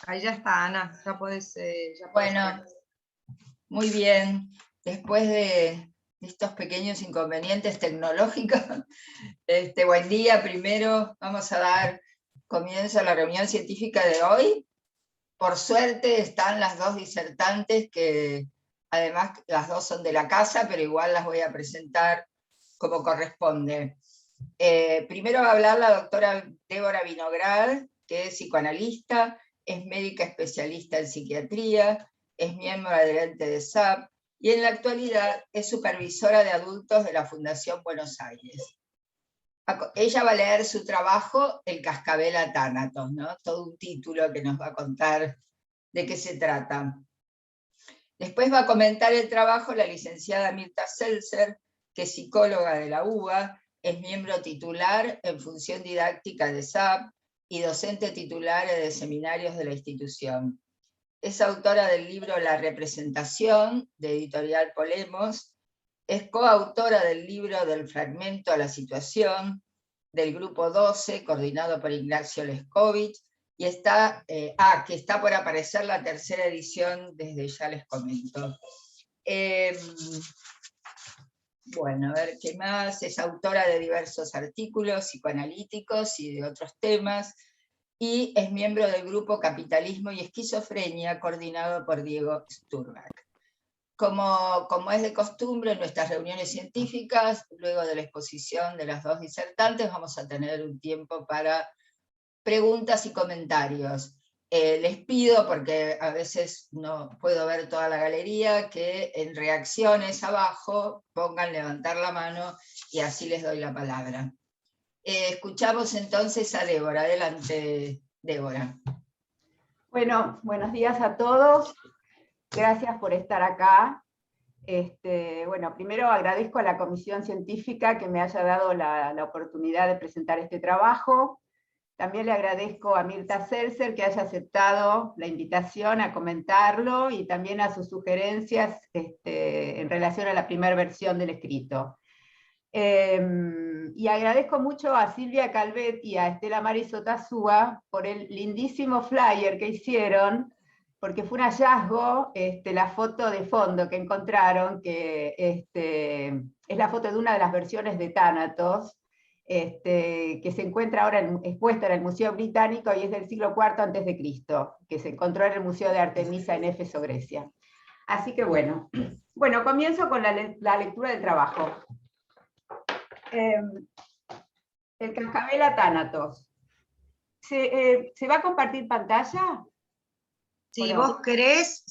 Ahí ya está, Ana, ya podés Bueno, hablar. muy bien. Después de estos pequeños inconvenientes tecnológicos, buen día. Primero vamos a dar comienzo a la reunión científica de hoy. Por suerte están las dos disertantes, que además las dos son de la casa, pero igual las voy a presentar como corresponde. Primero va a hablar la doctora Débora Vinograd, que es psicoanalista, es médica especialista en psiquiatría, es miembro adherente de SAP y en la actualidad es supervisora de adultos de la Fundación Buenos Aires. Ella va a leer su trabajo, El cascabel a Tánatos, ¿no? Todo un título que nos va a contar de qué se trata. Después va a comentar el trabajo la licenciada Mirta Seltzer, que es psicóloga de la UBA, es miembro titular en función didáctica de SAP y docente titular de seminarios de la institución. Es autora del libro La representación, de Editorial Polemos, es coautora del libro Del fragmento a la situación, del grupo 12, coordinado por Ignacio Leskovich, y que está por aparecer la tercera edición, desde ya les comento. Bueno, a ver qué más. Es autora de diversos artículos psicoanalíticos y de otros temas, y es miembro del grupo Capitalismo y Esquizofrenia, coordinado por Diego Sturbach. Como es de costumbre en nuestras reuniones científicas, luego de la exposición de las dos disertantes, vamos a tener un tiempo para preguntas y comentarios. Les pido, porque a veces no puedo ver toda la galería, que en reacciones abajo pongan levantar la mano y así les doy la palabra. Escuchamos entonces a Débora. Adelante, Débora. Bueno, buenos días a todos. Gracias por estar acá. Bueno, primero agradezco a la Comisión Científica que me haya dado la oportunidad de presentar este trabajo. También le agradezco a Mirta Seltzer que haya aceptado la invitación a comentarlo y también a sus sugerencias en relación a la primera versión del escrito. Y agradezco mucho a Silvia Calvet y a Estela Maris Otazúa por el lindísimo flyer que hicieron, porque fue un hallazgo la foto de fondo que encontraron, que es la foto de una de las versiones de Tánatos, que se encuentra ahora expuesta en el Museo Británico y es del siglo IV a.C., que se encontró en el Museo de Artemisa en Éfeso, Grecia. Así que bueno, comienzo con la lectura del trabajo. El cascabel a Tánatos. ¿Se va a compartir pantalla? Si vos querés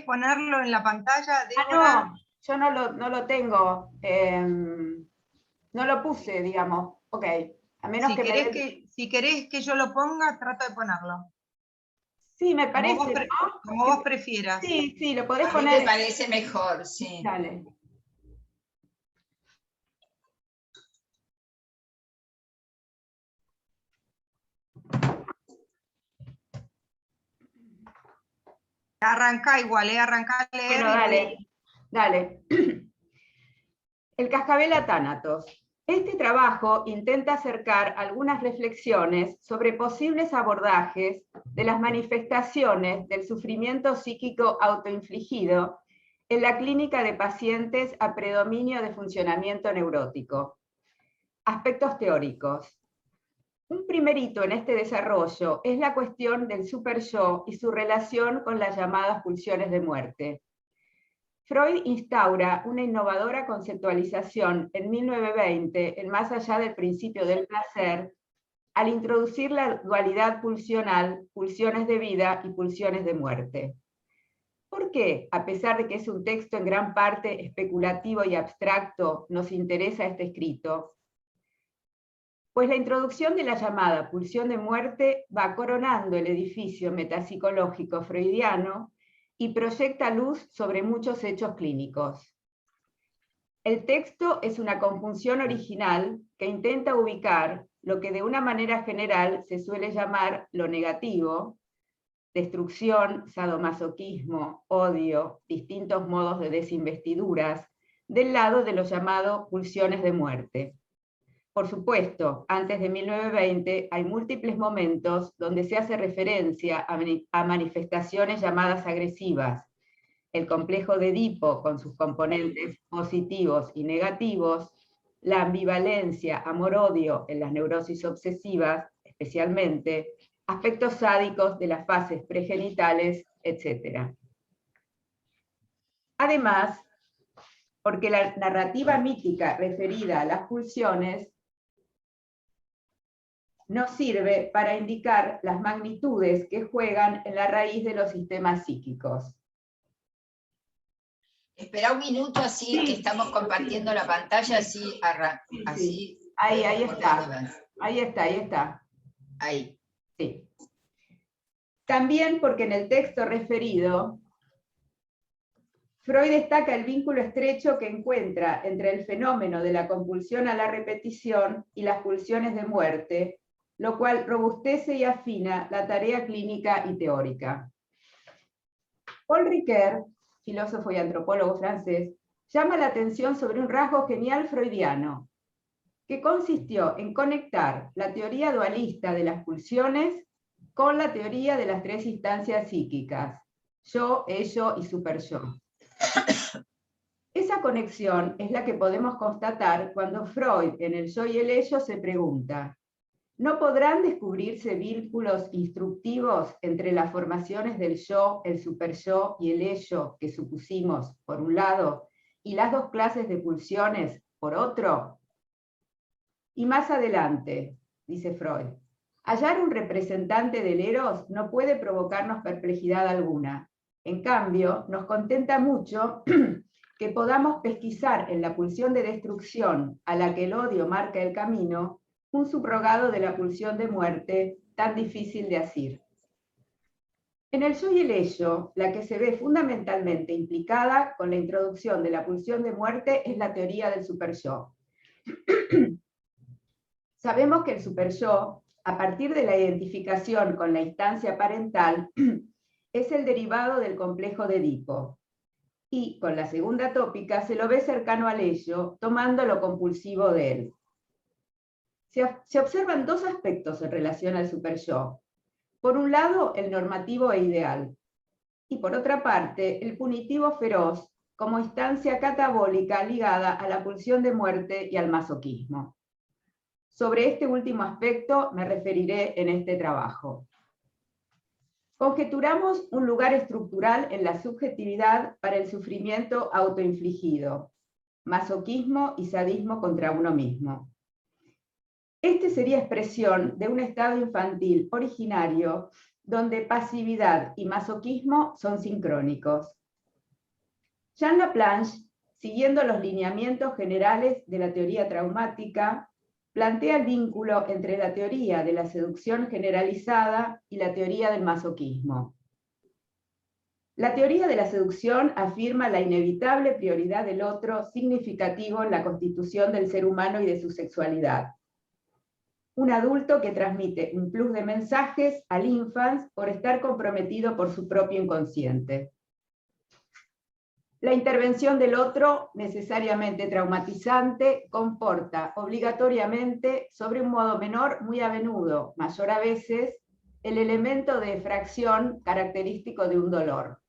ponerlo en la pantalla, Débora. No, yo no lo tengo. No lo puse, digamos. Ok. A menos si querés que yo lo ponga, trato de ponerlo. Sí, me parece, como vos prefieras. Sí, lo podés poner. A mí me parece mejor, sí. Dale. Arranca igual, arranca a leer. Bueno, dale. El cascabel a Tánatos. Este trabajo intenta acercar algunas reflexiones sobre posibles abordajes de las manifestaciones del sufrimiento psíquico autoinfligido en la clínica de pacientes a predominio de funcionamiento neurótico. Aspectos teóricos. Un primer hito en este desarrollo es la cuestión del superyo y su relación con las llamadas pulsiones de muerte. Freud instaura una innovadora conceptualización en 1920, en Más allá del principio del placer, al introducir la dualidad pulsional, pulsiones de vida y pulsiones de muerte. ¿Por qué, a pesar de que es un texto en gran parte especulativo y abstracto, nos interesa este escrito? Pues la introducción de la llamada pulsión de muerte va coronando el edificio metapsicológico freudiano y proyecta luz sobre muchos hechos clínicos. El texto es una conjunción original que intenta ubicar lo que de una manera general se suele llamar lo negativo, destrucción, sadomasoquismo, odio, distintos modos de desinvestiduras, del lado de lo llamado pulsiones de muerte. Por supuesto, antes de 1920 hay múltiples momentos donde se hace referencia a manifestaciones llamadas agresivas. El complejo de Edipo con sus componentes positivos y negativos, la ambivalencia, amor-odio en las neurosis obsesivas, especialmente, aspectos sádicos de las fases pregenitales, etc. Además, porque la narrativa mítica referida a las pulsiones nos sirve para indicar las magnitudes que juegan en la raíz de los sistemas psíquicos. Espera un minuto, así que estamos compartiendo la pantalla, así así. Ahí está. Ahí está. Ahí. Sí. También porque en el texto referido, Freud destaca el vínculo estrecho que encuentra entre el fenómeno de la compulsión a la repetición y las pulsiones de muerte, lo cual robustece y afina la tarea clínica y teórica. Paul Ricoeur, filósofo y antropólogo francés, llama la atención sobre un rasgo genial freudiano, que consistió en conectar la teoría dualista de las pulsiones con la teoría de las tres instancias psíquicas, yo, ello y superyo. Esa conexión es la que podemos constatar cuando Freud, en el yo y el ello, se pregunta: ¿no podrán descubrirse vínculos instructivos entre las formaciones del yo, el superyo y el ello que supusimos, por un lado, y las dos clases de pulsiones, por otro? Y más adelante, dice Freud, hallar un representante del eros no puede provocarnos perplejidad alguna. En cambio, nos contenta mucho que podamos pesquisar en la pulsión de destrucción a la que el odio marca el camino, un subrogado de la pulsión de muerte tan difícil de asir. En el yo y el ello, la que se ve fundamentalmente implicada con la introducción de la pulsión de muerte es la teoría del superyo. Sabemos que el superyo, a partir de la identificación con la instancia parental, es el derivado del complejo de Edipo. Y con la segunda tópica se lo ve cercano al ello, tomando lo compulsivo de él. Se observan dos aspectos en relación al superyo. Por un lado, el normativo e ideal, y por otra parte, el punitivo feroz, como instancia catabólica ligada a la pulsión de muerte y al masoquismo. Sobre este último aspecto me referiré en este trabajo. Conjeturamos un lugar estructural en la subjetividad para el sufrimiento autoinfligido, masoquismo y sadismo contra uno mismo. Este sería expresión de un estado infantil originario donde pasividad y masoquismo son sincrónicos. Jean Laplanche, siguiendo los lineamientos generales de la teoría traumática, plantea el vínculo entre la teoría de la seducción generalizada y la teoría del masoquismo. La teoría de la seducción afirma la inevitable prioridad del otro significativo en la constitución del ser humano y de su sexualidad. Un adulto que transmite un plus de mensajes al infans por estar comprometido por su propio inconsciente. La intervención del otro, necesariamente traumatizante, comporta obligatoriamente, sobre un modo menor muy a menudo, mayor a veces, el elemento de fracción característico de un dolor.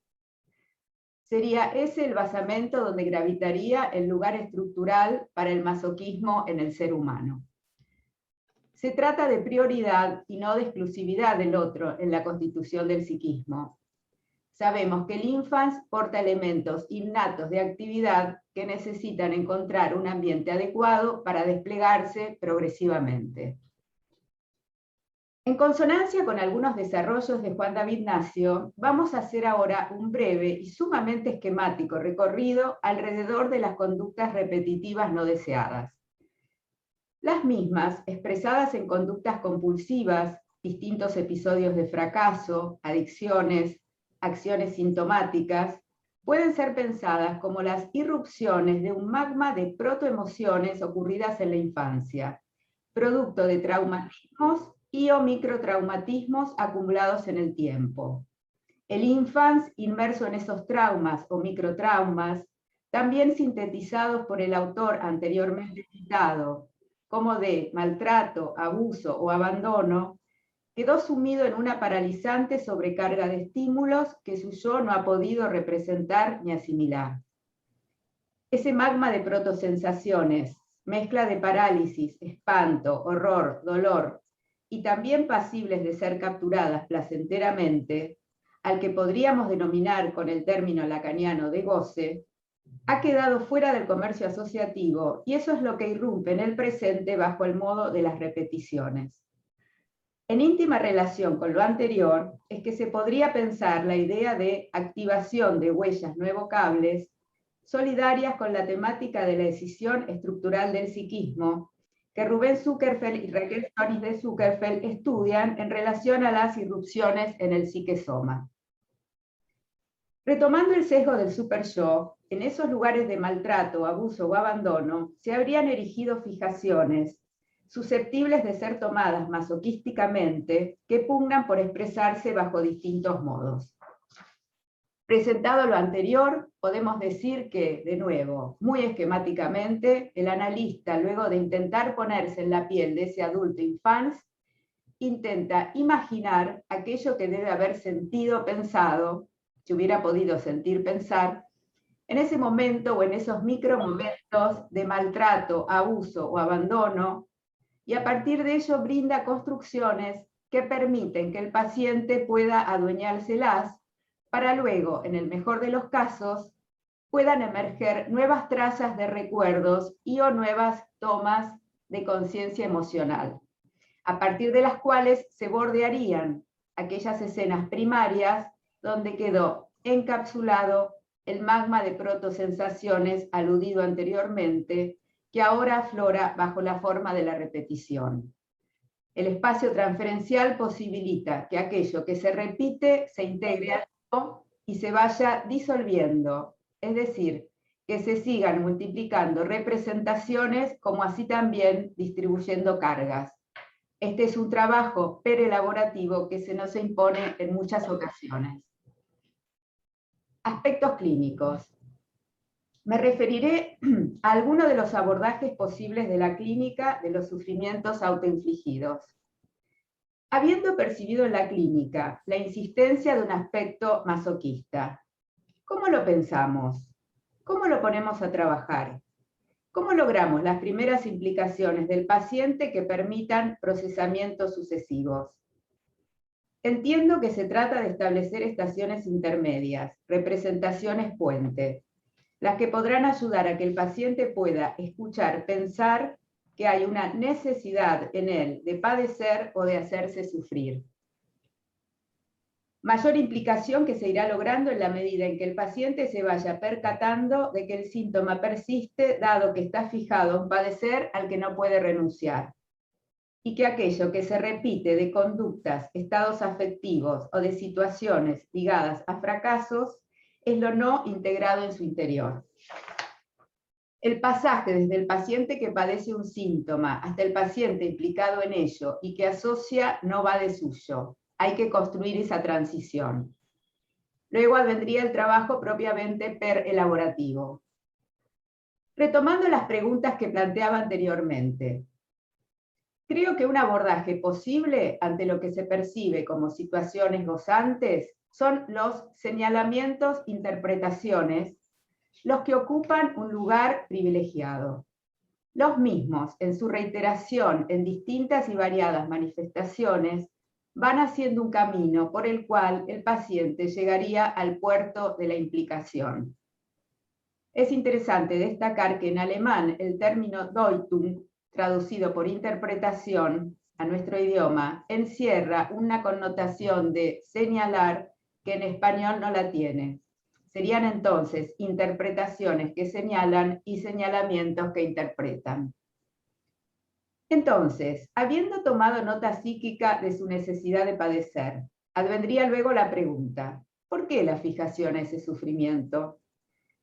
Sería ese el basamento donde gravitaría el lugar estructural para el masoquismo en el ser humano. Se trata de prioridad y no de exclusividad del otro en la constitución del psiquismo. Sabemos que el infans porta elementos innatos de actividad que necesitan encontrar un ambiente adecuado para desplegarse progresivamente. En consonancia con algunos desarrollos de Juan David Nacio, vamos a hacer ahora un breve y sumamente esquemático recorrido alrededor de las conductas repetitivas no deseadas. Las mismas, expresadas en conductas compulsivas, distintos episodios de fracaso, adicciones, acciones sintomáticas, pueden ser pensadas como las irrupciones de un magma de protoemociones ocurridas en la infancia, producto de traumatismos y o microtraumatismos acumulados en el tiempo. El infans, inmerso en esos traumas o microtraumas, también sintetizados por el autor anteriormente citado, como de maltrato, abuso o abandono, quedó sumido en una paralizante sobrecarga de estímulos que su yo no ha podido representar ni asimilar. Ese magma de protosensaciones, mezcla de parálisis, espanto, horror, dolor, y también pasibles de ser capturadas placenteramente, al que podríamos denominar con el término lacaniano de goce, ha quedado fuera del comercio asociativo, y eso es lo que irrumpe en el presente bajo el modo de las repeticiones. En íntima relación con lo anterior, es que se podría pensar la idea de activación de huellas no evocables, solidarias con la temática de la decisión estructural del psiquismo, que Rubén Zuckerfeld y Raquel Sonis de Zuckerfeld estudian en relación a las irrupciones en el psique-soma. Retomando el sesgo del superyo, en esos lugares de maltrato, abuso o abandono, se habrían erigido fijaciones susceptibles de ser tomadas masoquísticamente, que pugnan por expresarse bajo distintos modos. Presentado lo anterior, podemos decir que, de nuevo, muy esquemáticamente, el analista, luego de intentar ponerse en la piel de ese adulto infans, intenta imaginar aquello que debe haber sentido, pensado, si hubiera podido sentir, pensar, en ese momento o en esos micromomentos de maltrato, abuso o abandono, y a partir de ello brinda construcciones que permiten que el paciente pueda adueñárselas, para luego, en el mejor de los casos, puedan emerger nuevas trazas de recuerdos y o nuevas tomas de conciencia emocional, a partir de las cuales se bordearían aquellas escenas primarias donde quedó encapsulado el magma de protosensaciones aludido anteriormente, que ahora aflora bajo la forma de la repetición. El espacio transferencial posibilita que aquello que se repite se integre al yo y se vaya disolviendo, es decir, que se sigan multiplicando representaciones como así también distribuyendo cargas. Este es un trabajo perelaborativo que se nos impone en muchas ocasiones. Aspectos clínicos. Me referiré a algunos de los abordajes posibles de la clínica de los sufrimientos autoinfligidos. Habiendo percibido en la clínica la insistencia de un aspecto masoquista, ¿cómo lo pensamos? ¿Cómo lo ponemos a trabajar? ¿Cómo logramos las primeras implicaciones del paciente que permitan procesamientos sucesivos? Entiendo que se trata de establecer estaciones intermedias, representaciones puente, las que podrán ayudar a que el paciente pueda escuchar, pensar que hay una necesidad en él de padecer o de hacerse sufrir. Mayor implicación que se irá logrando en la medida en que el paciente se vaya percatando de que el síntoma persiste, dado que está fijado a un padecer al que no puede renunciar, y que aquello que se repite de conductas, estados afectivos o de situaciones ligadas a fracasos es lo no integrado en su interior. El pasaje desde el paciente que padece un síntoma hasta el paciente implicado en ello y que asocia no va de suyo. Hay que construir esa transición. Luego vendría el trabajo propiamente perelaborativo. Retomando las preguntas que planteaba anteriormente, creo que un abordaje posible ante lo que se percibe como situaciones gozantes son los señalamientos, interpretaciones, los que ocupan un lugar privilegiado. Los mismos, en su reiteración en distintas y variadas manifestaciones, van haciendo un camino por el cual el paciente llegaría al puerto de la implicación. Es interesante destacar que en alemán el término Deutung, traducido por interpretación a nuestro idioma, encierra una connotación de señalar que en español no la tiene. Serían entonces interpretaciones que señalan y señalamientos que interpretan. Entonces, habiendo tomado nota psíquica de su necesidad de padecer, advendría luego la pregunta, ¿por qué la fijación a ese sufrimiento?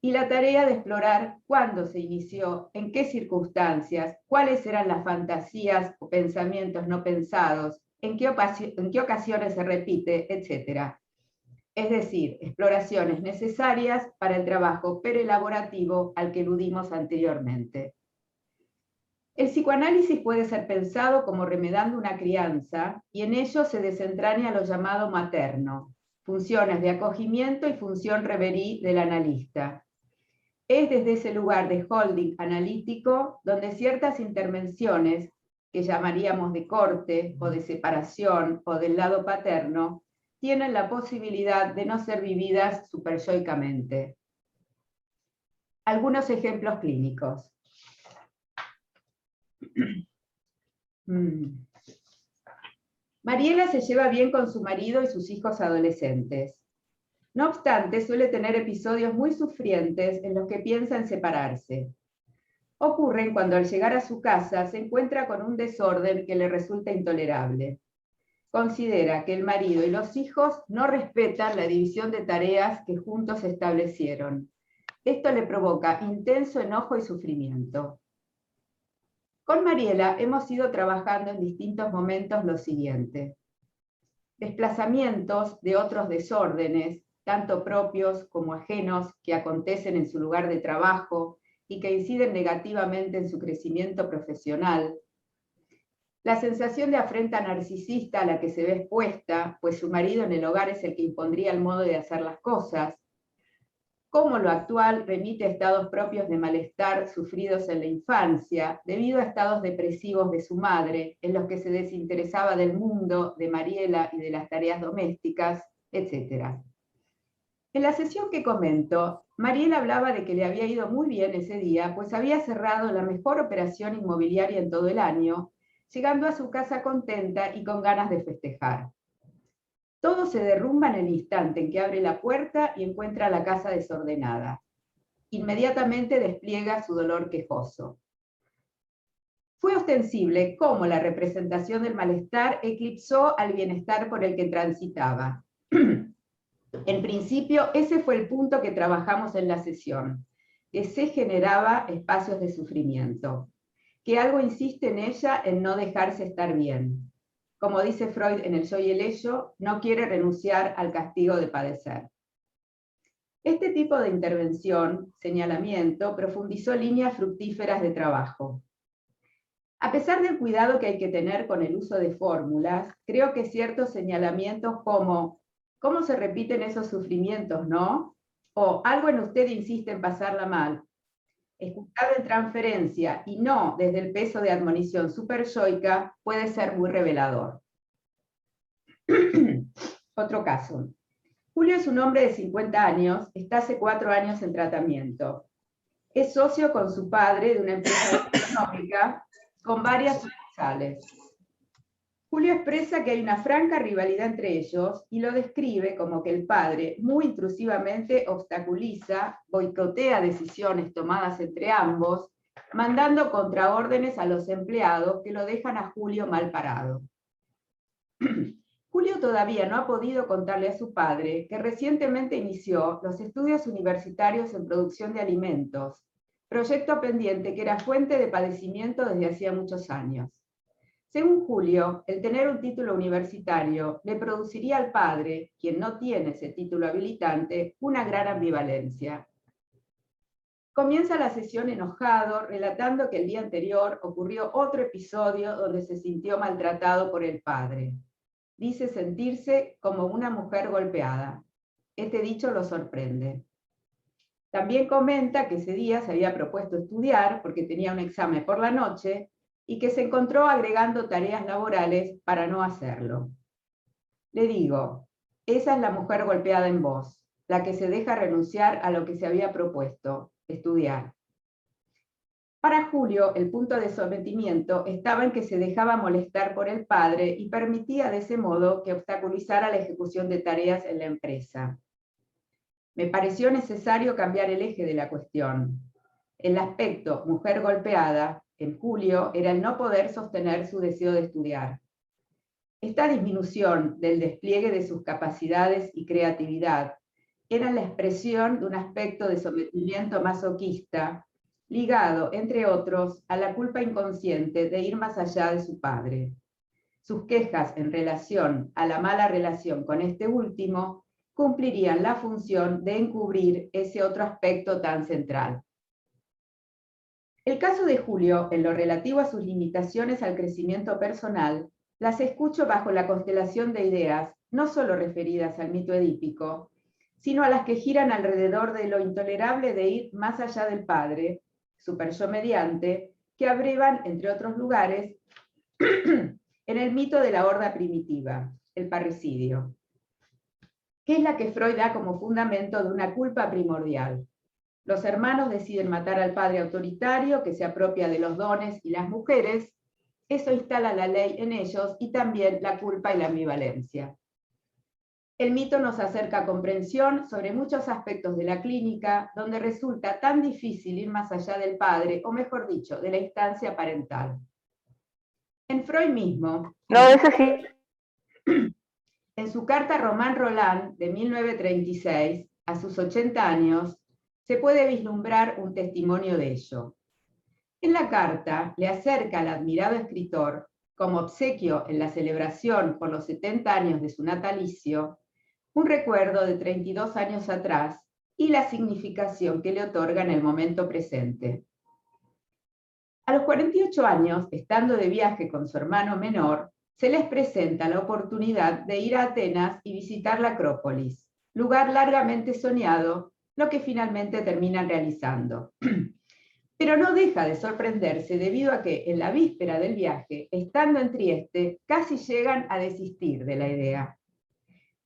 Y la tarea de explorar cuándo se inició, en qué circunstancias, cuáles eran las fantasías o pensamientos no pensados, en qué ocasiones se repite, etc. Es decir, exploraciones necesarias para el trabajo perelaborativo al que aludimos anteriormente. El psicoanálisis puede ser pensado como remedando una crianza, y en ello se desentraña lo llamado materno, funciones de acogimiento y función reverí del analista. Es desde ese lugar de holding analítico donde ciertas intervenciones, que llamaríamos de corte o de separación o del lado paterno, tienen la posibilidad de no ser vividas superyoicamente. Algunos ejemplos clínicos. Mariela se lleva bien con su marido y sus hijos adolescentes. No obstante, suele tener episodios muy sufrientes en los que piensa en separarse. Ocurren cuando al llegar a su casa se encuentra con un desorden que le resulta intolerable. Considera que el marido y los hijos no respetan la división de tareas que juntos establecieron. Esto le provoca intenso enojo y sufrimiento. Con Mariela hemos ido trabajando en distintos momentos lo siguiente: desplazamientos de otros desórdenes, tanto propios como ajenos, que acontecen en su lugar de trabajo y que inciden negativamente en su crecimiento profesional. La sensación de afrenta narcisista a la que se ve expuesta, pues su marido en el hogar es el que impondría el modo de hacer las cosas. Cómo lo actual remite a estados propios de malestar sufridos en la infancia, debido a estados depresivos de su madre, en los que se desinteresaba del mundo, de Mariela y de las tareas domésticas, etc. En la sesión que comento, Mariela hablaba de que le había ido muy bien ese día, pues había cerrado la mejor operación inmobiliaria en todo el año, llegando a su casa contenta y con ganas de festejar. Todo se derrumba en el instante en que abre la puerta y encuentra la casa desordenada. Inmediatamente despliega su dolor quejoso. Fue ostensible cómo la representación del malestar eclipsó al bienestar por el que transitaba. En principio, ese fue el punto que trabajamos en la sesión, que se generaba espacios de sufrimiento, que algo insiste en ella en no dejarse estar bien. Como dice Freud en El yo y el ello, no quiere renunciar al castigo de padecer. Este tipo de intervención, señalamiento, profundizó líneas fructíferas de trabajo. A pesar del cuidado que hay que tener con el uso de fórmulas, creo que ciertos señalamientos como ¿cómo se repiten esos sufrimientos, no? O algo en usted insiste en pasarla mal. Escuchar en transferencia y no desde el peso de admonición superyoica puede ser muy revelador. Otro caso. Julio es un hombre de 50 años, está hace 4 años en tratamiento. Es socio con su padre de una empresa económica con varias sucursales. Julio expresa que hay una franca rivalidad entre ellos y lo describe como que el padre muy intrusivamente obstaculiza, boicotea decisiones tomadas entre ambos, mandando contraórdenes a los empleados que lo dejan a Julio mal parado. Julio todavía no ha podido contarle a su padre que recientemente inició los estudios universitarios en producción de alimentos, proyecto pendiente que era fuente de padecimiento desde hacía muchos años. Según Julio, el tener un título universitario le produciría al padre, quien no tiene ese título habilitante, una gran ambivalencia. Comienza la sesión enojado, relatando que el día anterior ocurrió otro episodio donde se sintió maltratado por el padre. Dice sentirse como una mujer golpeada. Este dicho lo sorprende. También comenta que ese día se había propuesto estudiar porque tenía un examen por la noche y que se encontró agregando tareas laborales para no hacerlo. Le digo, esa es la mujer golpeada en vos, la que se deja renunciar a lo que se había propuesto, estudiar. Para Julio, el punto de sometimiento estaba en que se dejaba molestar por el padre y permitía de ese modo que obstaculizara la ejecución de tareas en la empresa. Me pareció necesario cambiar el eje de la cuestión. El aspecto mujer golpeada en Julio era el no poder sostener su deseo de estudiar. Esta disminución del despliegue de sus capacidades y creatividad era la expresión de un aspecto de sometimiento masoquista, ligado, entre otros, a la culpa inconsciente de ir más allá de su padre. Sus quejas en relación a la mala relación con este último cumplirían la función de encubrir ese otro aspecto tan central. El caso de Julio, en lo relativo a sus limitaciones al crecimiento personal, las escucho bajo la constelación de ideas, no solo referidas al mito edípico, sino a las que giran alrededor de lo intolerable de ir más allá del padre, super yo mediante, que abrevan, entre otros lugares, en el mito de la horda primitiva, el parricidio, que es la que Freud da como fundamento de una culpa primordial. Los hermanos deciden matar al padre autoritario que se apropia de los dones y las mujeres. Eso instala la ley en ellos y también la culpa y la ambivalencia. El mito nos acerca a comprensión sobre muchos aspectos de la clínica, donde resulta tan difícil ir más allá del padre, o mejor dicho, de la instancia parental. En Freud mismo, en su carta Román Roland de 1936, a sus 80 años, se puede vislumbrar un testimonio de ello. En la carta le acerca al admirado escritor, como obsequio en la celebración por los 70 años de su natalicio, un recuerdo de 32 años atrás y la significación que le otorga en el momento presente. A los 48 años, estando de viaje con su hermano menor, se les presenta la oportunidad de ir a Atenas y visitar la Acrópolis, lugar largamente soñado, lo que finalmente terminan realizando. Pero no deja de sorprenderse debido a que en la víspera del viaje, estando en Trieste, casi llegan a desistir de la idea.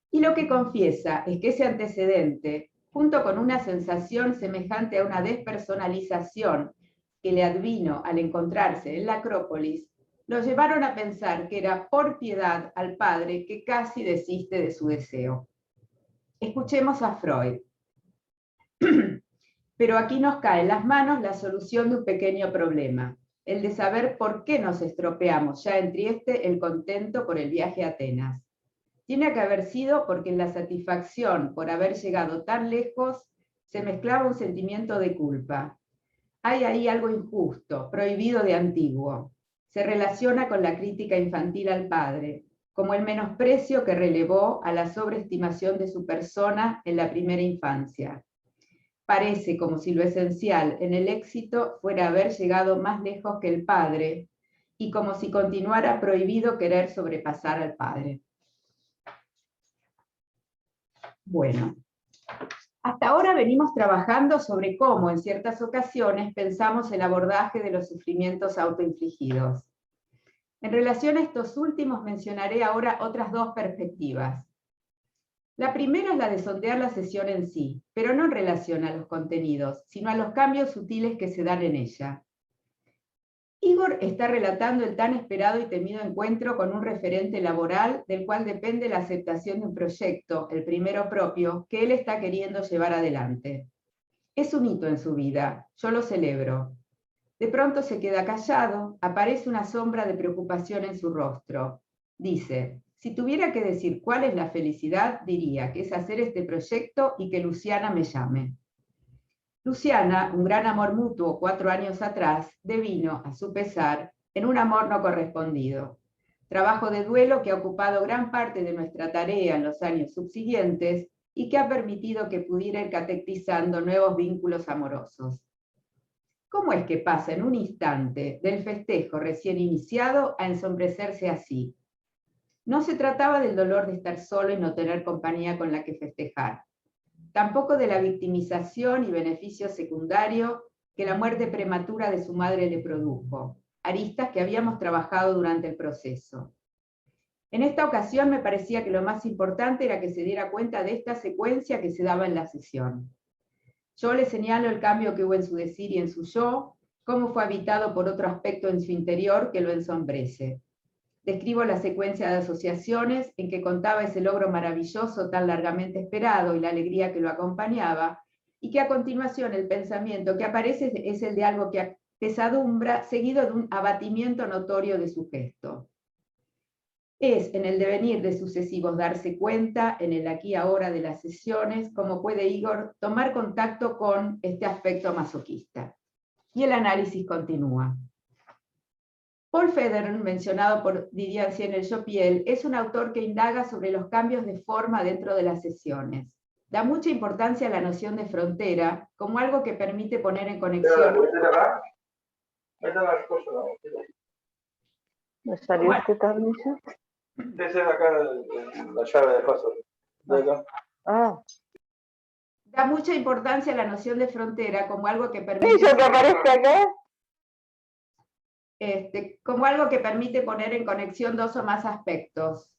Y lo que confiesa es que ese antecedente, junto con una sensación semejante a una despersonalización que le advino al encontrarse en la Acrópolis, lo llevaron a pensar que era por piedad al padre que casi desiste de su deseo. Escuchemos a Freud. Pero aquí nos cae en las manos la solución de un pequeño problema, el de saber por qué nos estropeamos ya en Trieste el contento por el viaje a Atenas. Tiene que haber sido porque en la satisfacción por haber llegado tan lejos se mezclaba un sentimiento de culpa. Hay ahí algo injusto, prohibido de antiguo. Se relaciona con la crítica infantil al padre, como el menosprecio que relevó a la sobreestimación de su persona en la primera infancia. Parece como si lo esencial en el éxito fuera haber llegado más lejos que el padre, y como si continuara prohibido querer sobrepasar al padre. Bueno, hasta ahora venimos trabajando sobre cómo en ciertas ocasiones pensamos el abordaje de los sufrimientos autoinfligidos. En relación a estos últimos mencionaré ahora otras dos perspectivas. La primera es la de sondear la sesión en sí, pero no en relación a los contenidos, sino a los cambios sutiles que se dan en ella. Igor está relatando el tan esperado y temido encuentro con un referente laboral del cual depende la aceptación de un proyecto, el primero propio, que él está queriendo llevar adelante. Es un hito en su vida, yo lo celebro. De pronto se queda callado, aparece una sombra de preocupación en su rostro. Dice: si tuviera que decir cuál es la felicidad, diría que es hacer este proyecto y que Luciana me llame. Luciana, un gran amor mutuo 4 años atrás, devino, a su pesar, en un amor no correspondido. Trabajo de duelo que ha ocupado gran parte de nuestra tarea en los años subsiguientes y que ha permitido que pudiera ir catequizando nuevos vínculos amorosos. ¿Cómo es que pasa en un instante del festejo recién iniciado a ensombrecerse así? No se trataba del dolor de estar solo y no tener compañía con la que festejar. Tampoco de la victimización y beneficio secundario que la muerte prematura de su madre le produjo, aristas que habíamos trabajado durante el proceso. En esta ocasión me parecía que lo más importante era que se diera cuenta de esta secuencia que se daba en la sesión. Yo le señalo el cambio que hubo en su decir y en su yo, cómo fue habitado por otro aspecto en su interior que lo ensombrece. Describo la secuencia de asociaciones en que contaba ese logro maravilloso tan largamente esperado y la alegría que lo acompañaba, y que a continuación el pensamiento que aparece es el de algo que apesadumbra, seguido de un abatimiento notorio de su gesto. Es en el devenir de sucesivos darse cuenta, en el aquí y ahora de las sesiones, cómo puede Igor tomar contacto con este aspecto masoquista. Y el análisis continúa. Paul Federer, mencionado por Didier Sienel-Jopiel, es un autor que indaga sobre los cambios de forma dentro de las sesiones. Da mucha importancia a la noción de frontera como algo que permite poner en conexión ¿Me salió este tablillo? Esa es acá la llave de paso. De acá. Ah. Da mucha importancia a la noción de frontera como algo que ¿Qué permite... es eso que aparece acá? Como algo que permite poner en conexión dos o más aspectos.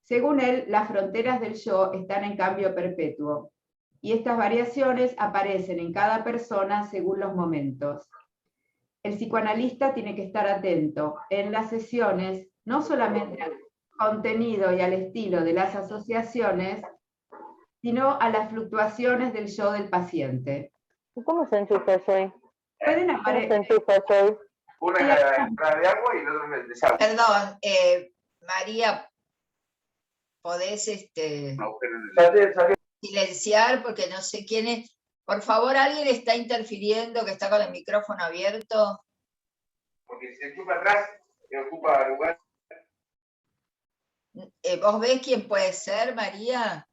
Según él, las fronteras del yo están en cambio perpetuo, y estas variaciones aparecen en cada persona según los momentos. El psicoanalista tiene que estar atento en las sesiones, no solamente al contenido y al estilo de las asociaciones, sino a las fluctuaciones del yo del paciente. ¿Cómo se enchufa eso ahí? Pueden ¿Cómo se aparecer... enchufa eso ahí? Una es la entrada de agua y el otro es de sal. Perdón, María, podés silenciar porque no sé quién es. Por favor, ¿alguien está interfiriendo que está con el micrófono abierto? Porque si se enchufa atrás, que ocupa lugar. ¿Vos ves quién puede ser, María?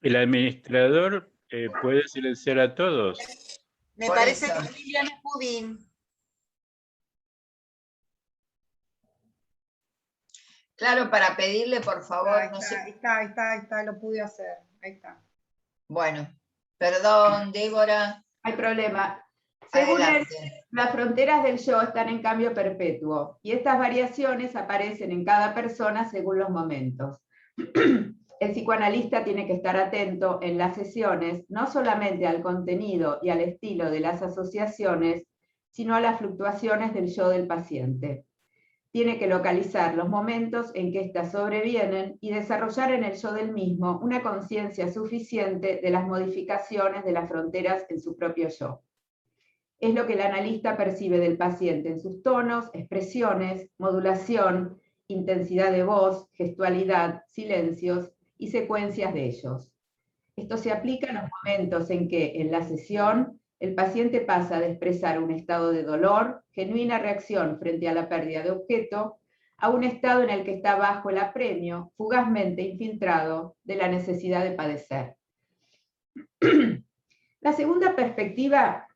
El administrador puede silenciar a todos. Me Por parece eso. que es Liliana Pudín. Claro, para pedirle, por favor, Ahí no sé. está, lo pude hacer. Ahí está. Bueno, perdón, Débora. No hay problema. Según él, Adelante. las fronteras del yo están en cambio perpetuo, y estas variaciones aparecen en cada persona según los momentos. El psicoanalista tiene que estar atento en las sesiones, no solamente al contenido y al estilo de las asociaciones, sino a las fluctuaciones del yo del paciente. Tiene que localizar los momentos en que éstas sobrevienen y desarrollar en el yo del mismo una conciencia suficiente de las modificaciones de las fronteras en su propio yo. Es lo que el analista percibe del paciente en sus tonos, expresiones, modulación, intensidad de voz, gestualidad, silencios y secuencias de ellos. Esto se aplica en los momentos en que, en la sesión, el paciente pasa de expresar un estado de dolor, genuina reacción frente a la pérdida de objeto, a un estado en el que está bajo el apremio, fugazmente infiltrado, de la necesidad de padecer. La segunda perspectiva,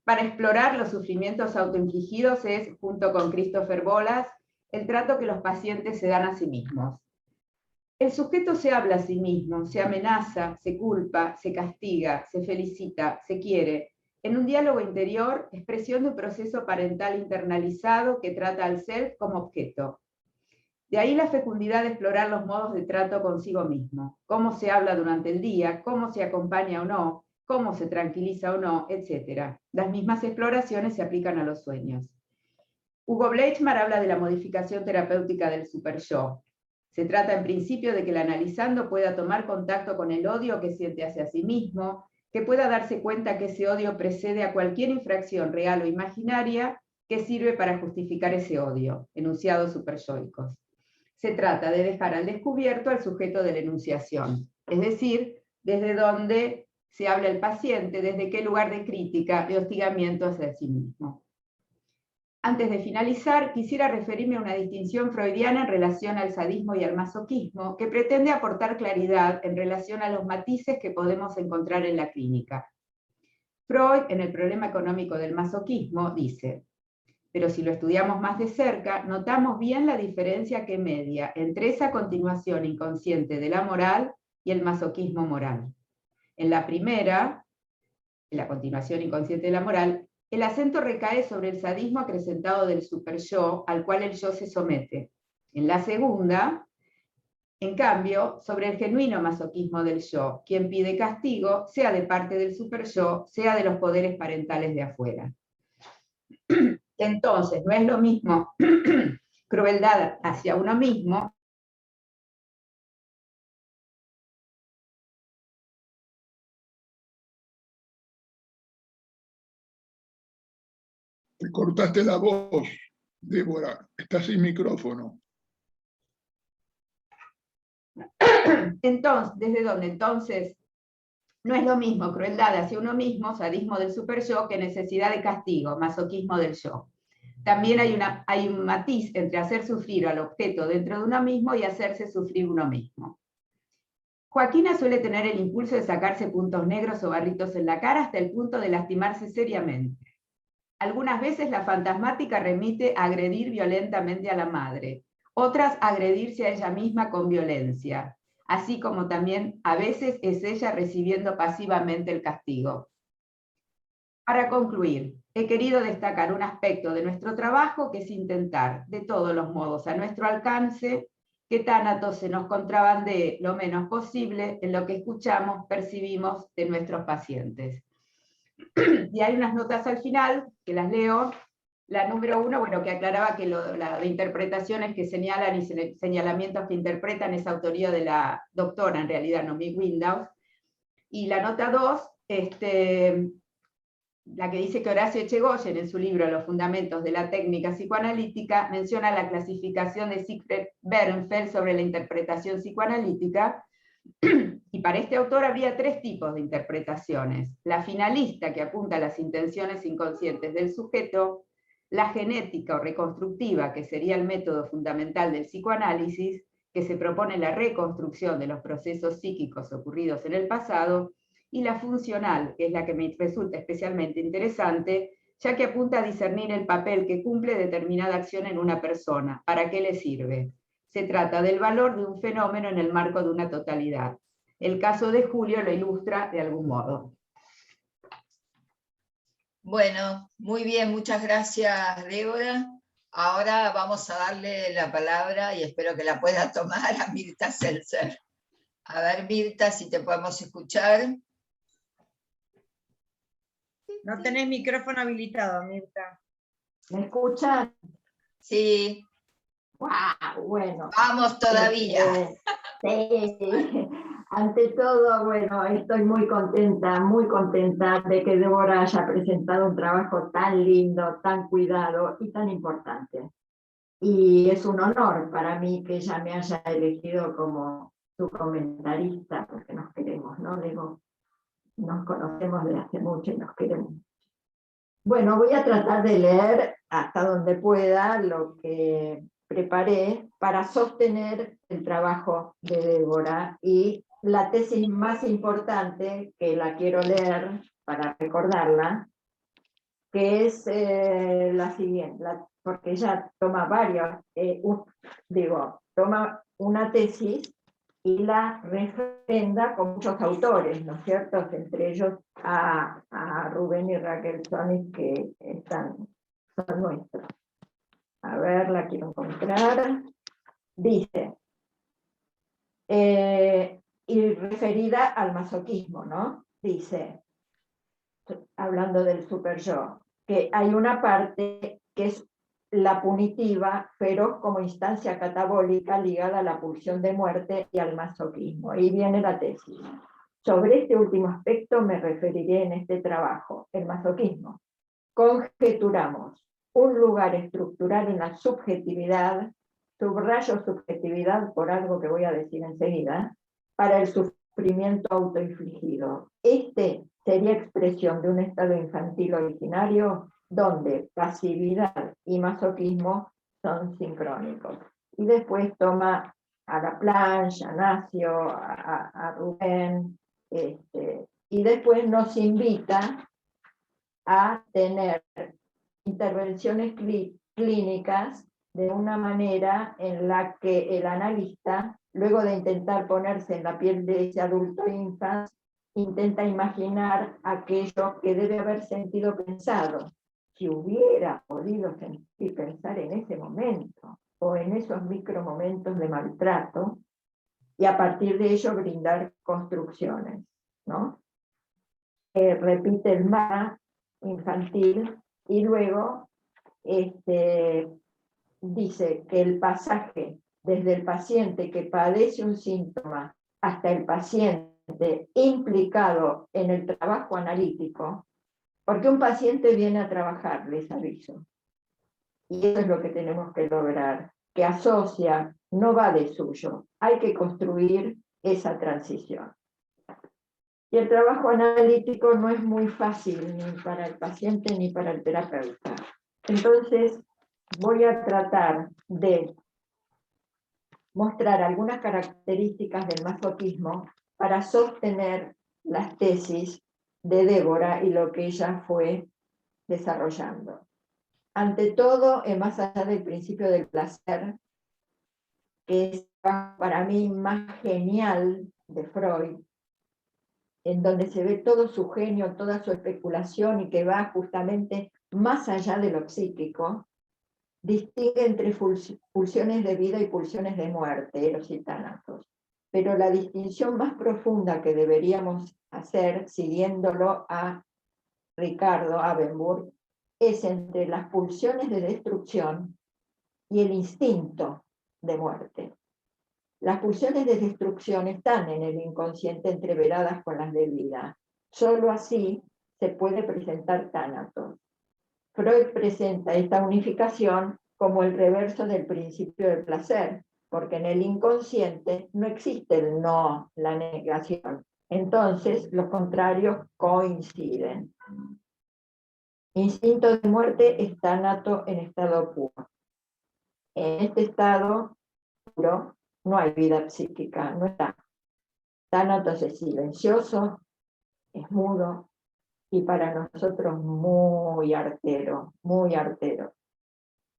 para explorar los sufrimientos autoinfligidos es, junto con Christopher Bolas, el trato que los pacientes se dan a sí mismos. El sujeto se habla a sí mismo, se amenaza, se culpa, se castiga, se felicita, se quiere, en un diálogo interior, expresión de un proceso parental internalizado que trata al self como objeto. De ahí la fecundidad de explorar los modos de trato consigo mismo, cómo se habla durante el día, cómo se acompaña o no, cómo se tranquiliza o no, etc. Las mismas exploraciones se aplican a los sueños. Hugo Bleichmar habla de la modificación terapéutica del superyo. Se trata en principio de que el analizando pueda tomar contacto con el odio que siente hacia sí mismo, que pueda darse cuenta que ese odio precede a cualquier infracción real o imaginaria que sirve para justificar ese odio, enunciados superyoicos. Se trata de dejar al descubierto al sujeto de la enunciación, es decir, desde dónde se habla el paciente, desde qué lugar de crítica, de hostigamiento hacia sí mismo. Antes de finalizar, quisiera referirme a una distinción freudiana en relación al sadismo y al masoquismo, que pretende aportar claridad en relación a los matices que podemos encontrar en la clínica. Freud, en el problema económico del masoquismo, dice: pero si lo estudiamos más de cerca, notamos bien la diferencia que media entre esa continuación inconsciente de la moral y el masoquismo moral. En la primera, en la continuación inconsciente de la moral, el acento recae sobre el sadismo acrecentado del superyo al cual el yo se somete. En la segunda, en cambio, sobre el genuino masoquismo del yo, quien pide castigo, sea de parte del superyo, sea de los poderes parentales de afuera. Entonces, no es lo mismo crueldad hacia uno mismo. Te cortaste la voz, Débora, estás sin micrófono. Entonces, ¿desde dónde? Entonces, no es lo mismo crueldad hacia uno mismo, sadismo del superyo, que necesidad de castigo, masoquismo del yo. También hay un matiz entre hacer sufrir al objeto dentro de uno mismo y hacerse sufrir uno mismo. Joaquina suele tener el impulso de sacarse puntos negros o barritos en la cara hasta el punto de lastimarse seriamente. Algunas veces la fantasmática remite a agredir violentamente a la madre, otras a agredirse a ella misma con violencia, así como también a veces es ella recibiendo pasivamente el castigo. Para concluir, he querido destacar un aspecto de nuestro trabajo que es intentar, de todos los modos a nuestro alcance, que Tánatos se nos contrabandee lo menos posible en lo que escuchamos, percibimos de nuestros pacientes. Y hay unas notas al final, que las leo. La número 1, bueno, que aclaraba que de interpretaciones que señalan y señalamientos que interpretan es autoría de la doctora, en realidad, no Mick Windaus. Y la nota 2, la que dice que Horacio Echegoyen, en su libro Los fundamentos de la técnica psicoanalítica, menciona la clasificación de Siegfried Bernfeld sobre la interpretación psicoanalítica, y para este autor habría 3 tipos de interpretaciones: la finalista, que apunta a las intenciones inconscientes del sujeto; la genética o reconstructiva, que sería el método fundamental del psicoanálisis, que se propone la reconstrucción de los procesos psíquicos ocurridos en el pasado; y la funcional, que es la que me resulta especialmente interesante, ya que apunta a discernir el papel que cumple determinada acción en una persona, para qué le sirve. Se trata del valor de un fenómeno en el marco de una totalidad. El caso de Julio lo ilustra de algún modo. Bueno, muy bien, muchas gracias, Débora. Ahora vamos a darle la palabra, y espero que la pueda tomar, a Mirta Seltzer. A ver, Mirta, si te podemos escuchar. No tenés micrófono habilitado, Mirta. ¿Me escuchan? Sí. ¡Wow! Bueno. Vamos todavía. Sí. Ante todo, bueno, estoy muy contenta de que Débora haya presentado un trabajo tan lindo, tan cuidado y tan importante. Y es un honor para mí que ella me haya elegido como su comentarista, porque nos queremos, ¿no? Digo, nos conocemos desde hace mucho y nos queremos. Bueno, voy a tratar de leer hasta donde pueda lo que preparé para sostener el trabajo de Débora, y la tesis más importante, que la quiero leer para recordarla, que es la siguiente, porque ella toma toma una tesis y la refrenda con muchos autores, ¿no es cierto? Entre ellos a Rubén y Raquel Sonis, que son nuestros. A ver, la quiero encontrar. Dice, y referida al masoquismo, ¿no? Dice, hablando del super yo, que hay una parte que es la punitiva, feroz como instancia catabólica ligada a la pulsión de muerte y al masoquismo. Y viene la tesis. Sobre este último aspecto me referiré en este trabajo, el masoquismo. Conjeturamos un lugar estructural en la subjetividad, subrayo subjetividad por algo que voy a decir enseguida, para el sufrimiento autoinfligido. Este sería expresión de un estado infantil originario donde pasividad y masoquismo son sincrónicos. Y después toma a Laplanche, a Nacio, a Rubén, y después nos invita a tener intervenciones clínicas de una manera en la que el analista, luego de intentar ponerse en la piel de ese adulto infante, intenta imaginar aquello que debe haber sentido pensado. Si hubiera podido sentir y pensar en ese momento, o en esos micromomentos de maltrato, y a partir de ello brindar construcciones, ¿no? Repite el ma infantil, y luego dice que el pasaje desde el paciente que padece un síntoma hasta el paciente implicado en el trabajo analítico, porque un paciente viene a trabajar, les aviso, y eso es lo que tenemos que lograr, que asocia, no va de suyo, hay que construir esa transición. Y el trabajo analítico no es muy fácil ni para el paciente ni para el terapeuta. Entonces voy a tratar de mostrar algunas características del masoquismo para sostener las tesis de Débora y lo que ella fue desarrollando. Ante todo, más allá del principio del placer, que es para mí más genial de Freud, en donde se ve todo su genio, toda su especulación y que va justamente más allá de lo psíquico, distingue entre pulsiones de vida y pulsiones de muerte, eros y tánatos. Pero la distinción más profunda que deberíamos hacer, siguiéndolo a Ricardo Abenburg, es entre las pulsiones de destrucción y el instinto de muerte. Las pulsiones de destrucción están en el inconsciente entreveradas con las de vida. Solo así se puede presentar tánatos. Freud presenta esta unificación como el reverso del principio del placer, porque en el inconsciente no existe el no, la negación. Entonces, los contrarios coinciden. Instinto de muerte es tánato en estado puro. En este estado puro no hay vida psíquica, no está. Tánatos es silencioso, es mudo, y para nosotros muy artero, muy artero.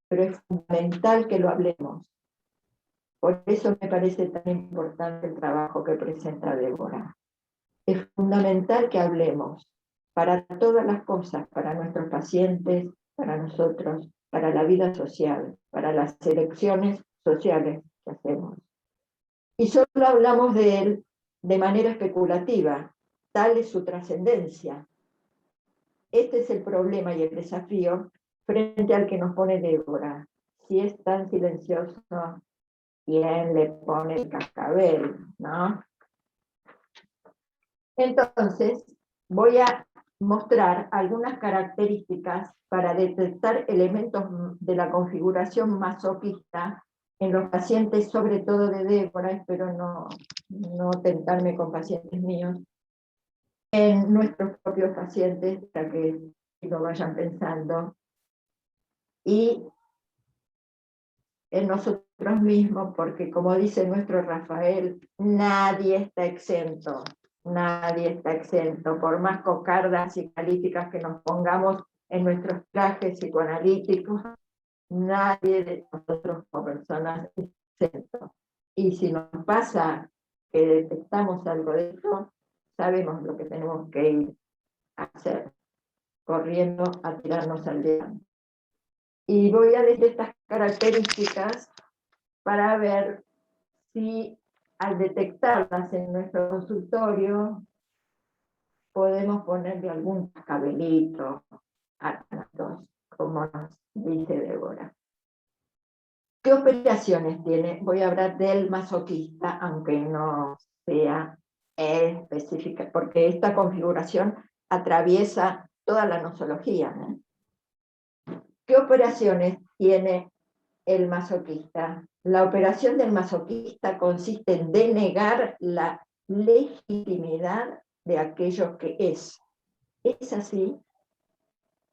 Pero es fundamental que lo hablemos. Por eso me parece tan importante el trabajo que presenta Débora. Es fundamental que hablemos para todas las cosas, para nuestros pacientes, para nosotros, para la vida social, para las elecciones sociales que hacemos. Y solo hablamos de él de manera especulativa, tal es su trascendencia. Este es el problema y el desafío frente al que nos pone Débora. Si es tan silencioso, ¿quién le pone el cascabel? ¿No? Entonces, voy a mostrar algunas características para detectar elementos de la configuración masoquista en los pacientes, sobre todo de Débora, espero no tentarme con pacientes míos, en nuestros propios pacientes, para que lo vayan pensando, y en nosotros mismos, porque como dice nuestro Rafael, nadie está exento, por más cocardas y psicoanalíticas que nos pongamos en nuestros trajes psicoanalíticos, nadie de nosotros como personas es exento. Y si nos pasa que detectamos algo de esto, sabemos lo que tenemos que ir a hacer, corriendo a tirarnos al diablo. Y voy a decir estas características para ver si al detectarlas en nuestro consultorio podemos ponerle algún cascabelito a tánatos, como nos dice Débora. ¿Qué operaciones tiene? Voy a hablar del masoquista, aunque no sea específica, porque esta configuración atraviesa toda la nosología, ¿no? ¿Qué operaciones tiene el masoquista? La operación del masoquista consiste en denegar la legitimidad de aquello que es. Es así,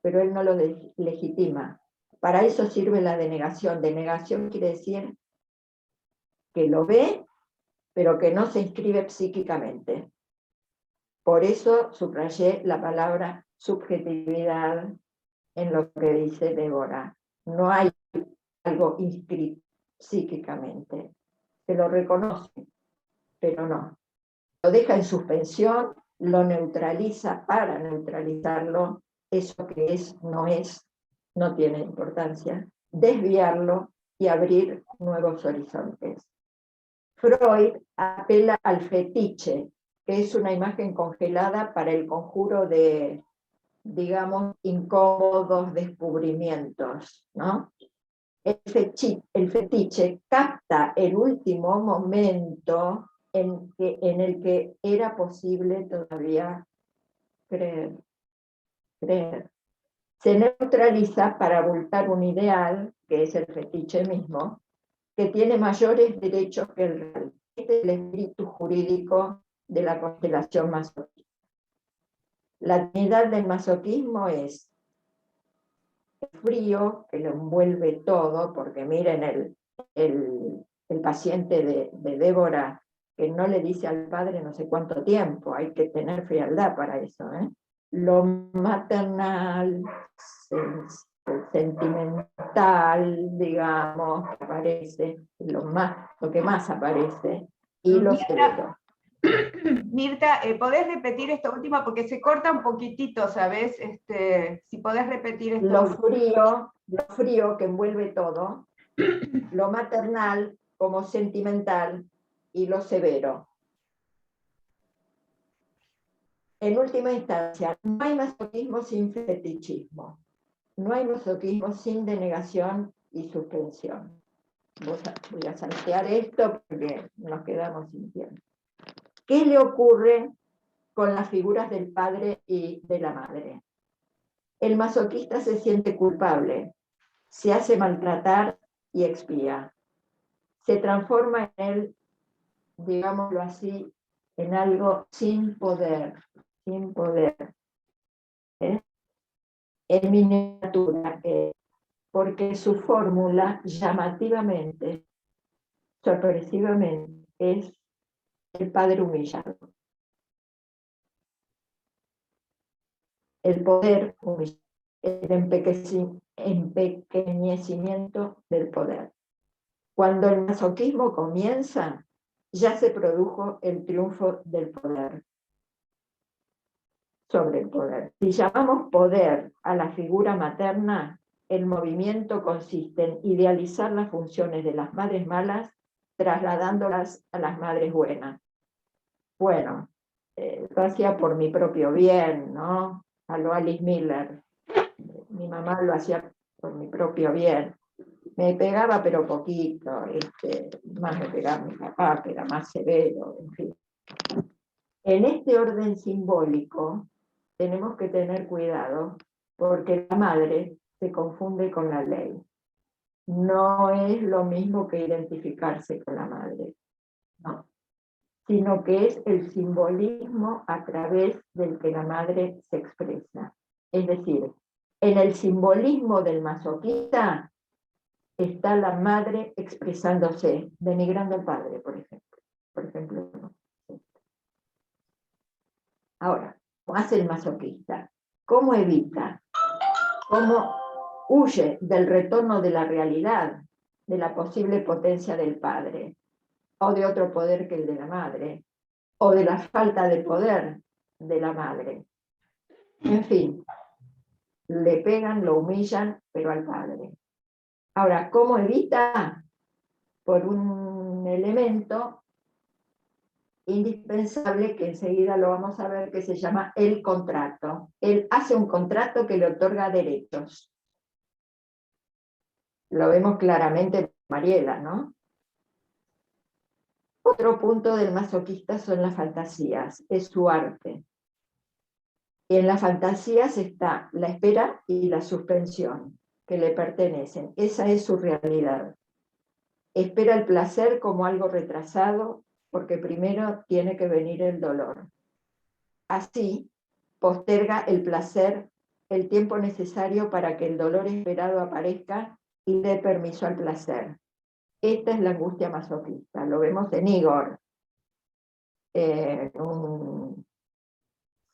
pero él no lo legitima. Para eso sirve la denegación. Denegación quiere decir que lo ve, pero que no se inscribe psíquicamente. Por eso subrayé la palabra subjetividad en lo que dice Débora. No hay algo inscrito psíquicamente. Se lo reconoce, pero no. Lo deja en suspensión, lo neutraliza para neutralizarlo, eso que es, no tiene importancia, desviarlo y abrir nuevos horizontes. Freud apela al fetiche, que es una imagen congelada para el conjuro de, digamos, incómodos descubrimientos, ¿no? El fetiche capta el último momento en el que era posible todavía creer. Se neutraliza para abultar un ideal, que es el fetiche mismo, que tiene mayores derechos que el real. Este es el espíritu jurídico de la constelación masoquista. La dignidad del masoquismo es el frío que lo envuelve todo, porque miren el paciente de Débora, que no le dice al padre no sé cuánto tiempo, hay que tener frialdad para eso, ¿eh? Lo maternal, sentimental, digamos, aparece, lo que más aparece, y lo severo. Mirta, ¿podés repetir esto último? Porque se corta un poquitito, ¿sabes? Si podés repetir esto Lo último. frío que envuelve todo, lo maternal como sentimental y lo severo. En última instancia, no hay masoquismo sin fetichismo, no hay masoquismo sin denegación y suspensión. Voy a saltear esto porque nos quedamos sin tiempo. ¿Qué le ocurre con las figuras del padre y de la madre? El masoquista se siente culpable, se hace maltratar y expía. Se transforma en él, digámoslo así, en algo sin poder, sin poder. En miniatura, porque su fórmula llamativamente, sorpresivamente, es el padre humillado. El poder humillado, el empequeñecimiento del poder. Cuando el masoquismo comienza, ya se produjo el triunfo del poder sobre el poder. Si llamamos poder a la figura materna, el movimiento consiste en idealizar las funciones de las madres malas, trasladándolas a las madres buenas. Bueno, lo hacía por mi propio bien, ¿no? A lo Alice Miller. Mi mamá lo hacía por mi propio bien. Me pegaba pero poquito, más me pegaba mi papá, que era más severo, en fin. En este orden simbólico tenemos que tener cuidado, porque la madre se confunde con la ley. No es lo mismo que identificarse con la madre, no, sino que es el simbolismo a través del que la madre se expresa. Es decir, en el simbolismo del masoquista está la madre expresándose, denigrando al padre, por ejemplo. Ahora, ¿cómo hace el masoquista? ¿Cómo evita? ¿Cómo huye del retorno de la realidad, de la posible potencia del padre, o de otro poder que el de la madre, o de la falta de poder de la madre? En fin, le pegan, lo humillan, pero al padre. Ahora, ¿cómo evita? Por un elemento indispensable que enseguida lo vamos a ver, que se llama el contrato. Él hace un contrato que le otorga derechos. Lo vemos claramente en Mariela, ¿no? Otro punto del masoquista son las fantasías, es su arte. Y en las fantasías está la espera y la suspensión, que le pertenecen. Esa es su realidad. Espera el placer como algo retrasado, porque primero tiene que venir el dolor. Así, posterga el placer el tiempo necesario para que el dolor esperado aparezca y dé permiso al placer. Esta es la angustia masoquista. Lo vemos en Igor, un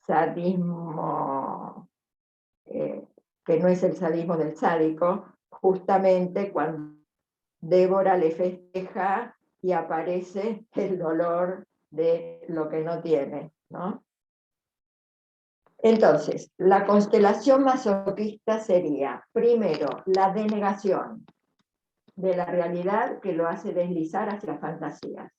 sadismo que no es el sadismo del sádico, justamente cuando Débora le festeja y aparece el dolor de lo que no tiene, ¿no? Entonces, la constelación masoquista sería, primero, la denegación de la realidad que lo hace deslizar hacia las fantasías.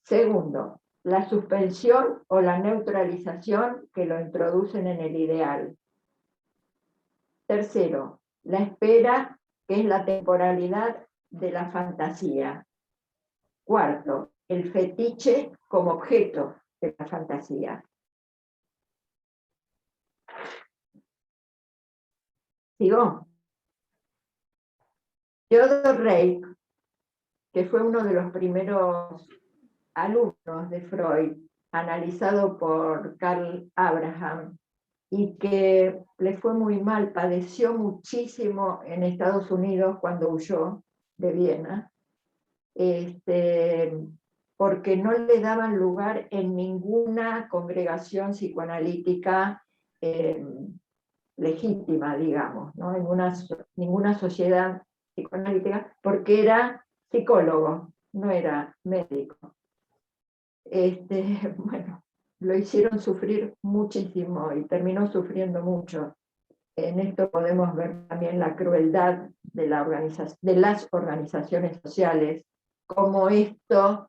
Segundo, la suspensión o la neutralización que lo introducen en el ideal. Tercero, la espera, que es la temporalidad de la fantasía. Cuarto, el fetiche como objeto de la fantasía. ¿Sigo? Theodor Reik, que fue uno de los primeros alumnos de Freud, analizado por Carl Abraham, y que le fue muy mal, padeció muchísimo en Estados Unidos cuando huyó de Viena, porque no le daban lugar en ninguna congregación psicoanalítica legítima, digamos, ¿no? En ninguna sociedad psicoanalítica, porque era psicólogo, no era médico. Bueno, lo hicieron sufrir muchísimo y terminó sufriendo mucho. En esto podemos ver también la crueldad de las organizaciones sociales, cómo esto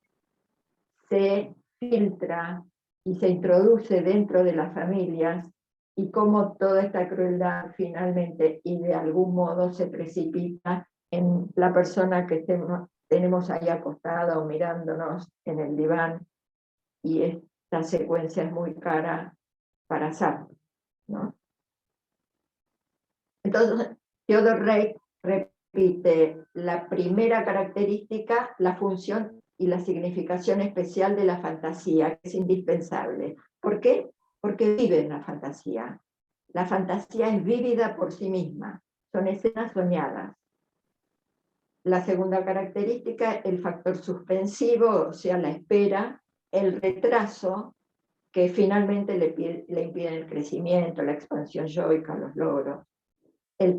se filtra y se introduce dentro de las familias, y cómo toda esta crueldad finalmente y de algún modo se precipita en la persona que tenemos ahí acostada o mirándonos en el diván, y esta secuencia es muy cara para Sartre, ¿no? Entonces, Theodor Reik repite la primera característica, la función y la significación especial de la fantasía, que es indispensable. ¿Por qué? Porque vive en la fantasía. La fantasía es vívida por sí misma, son escenas soñadas. La segunda característica, el factor suspensivo, o sea, la espera, el retraso, que finalmente le impiden el crecimiento, la expansión yoica, los logros. La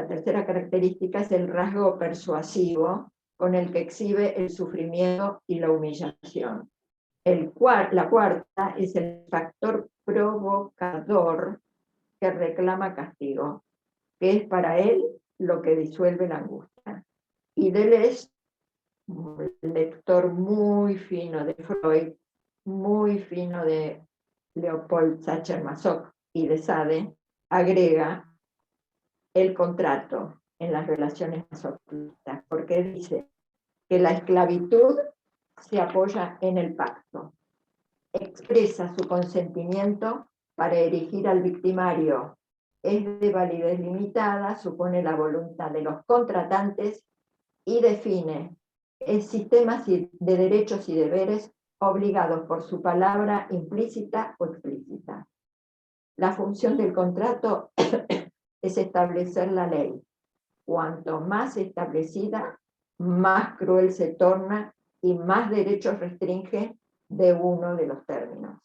tercera característica es el rasgo persuasivo, con el que exhibe el sufrimiento y la humillación. La cuarta es el factor provocador, que reclama castigo, que es para él lo que disuelve la angustia. Y Deleuze, un lector muy fino de Freud, muy fino de Leopold Sacher-Masoch y de Sade, agrega el contrato en las relaciones masoquistas, porque dice que la esclavitud se apoya en el pacto, expresa su consentimiento para erigir al victimario, es de validez limitada, supone la voluntad de los contratantes y define el sistema de derechos y deberes obligados por su palabra implícita o explícita. La función del contrato es establecer la ley. Cuanto más establecida, más cruel se torna y más derechos restringe de uno de los términos.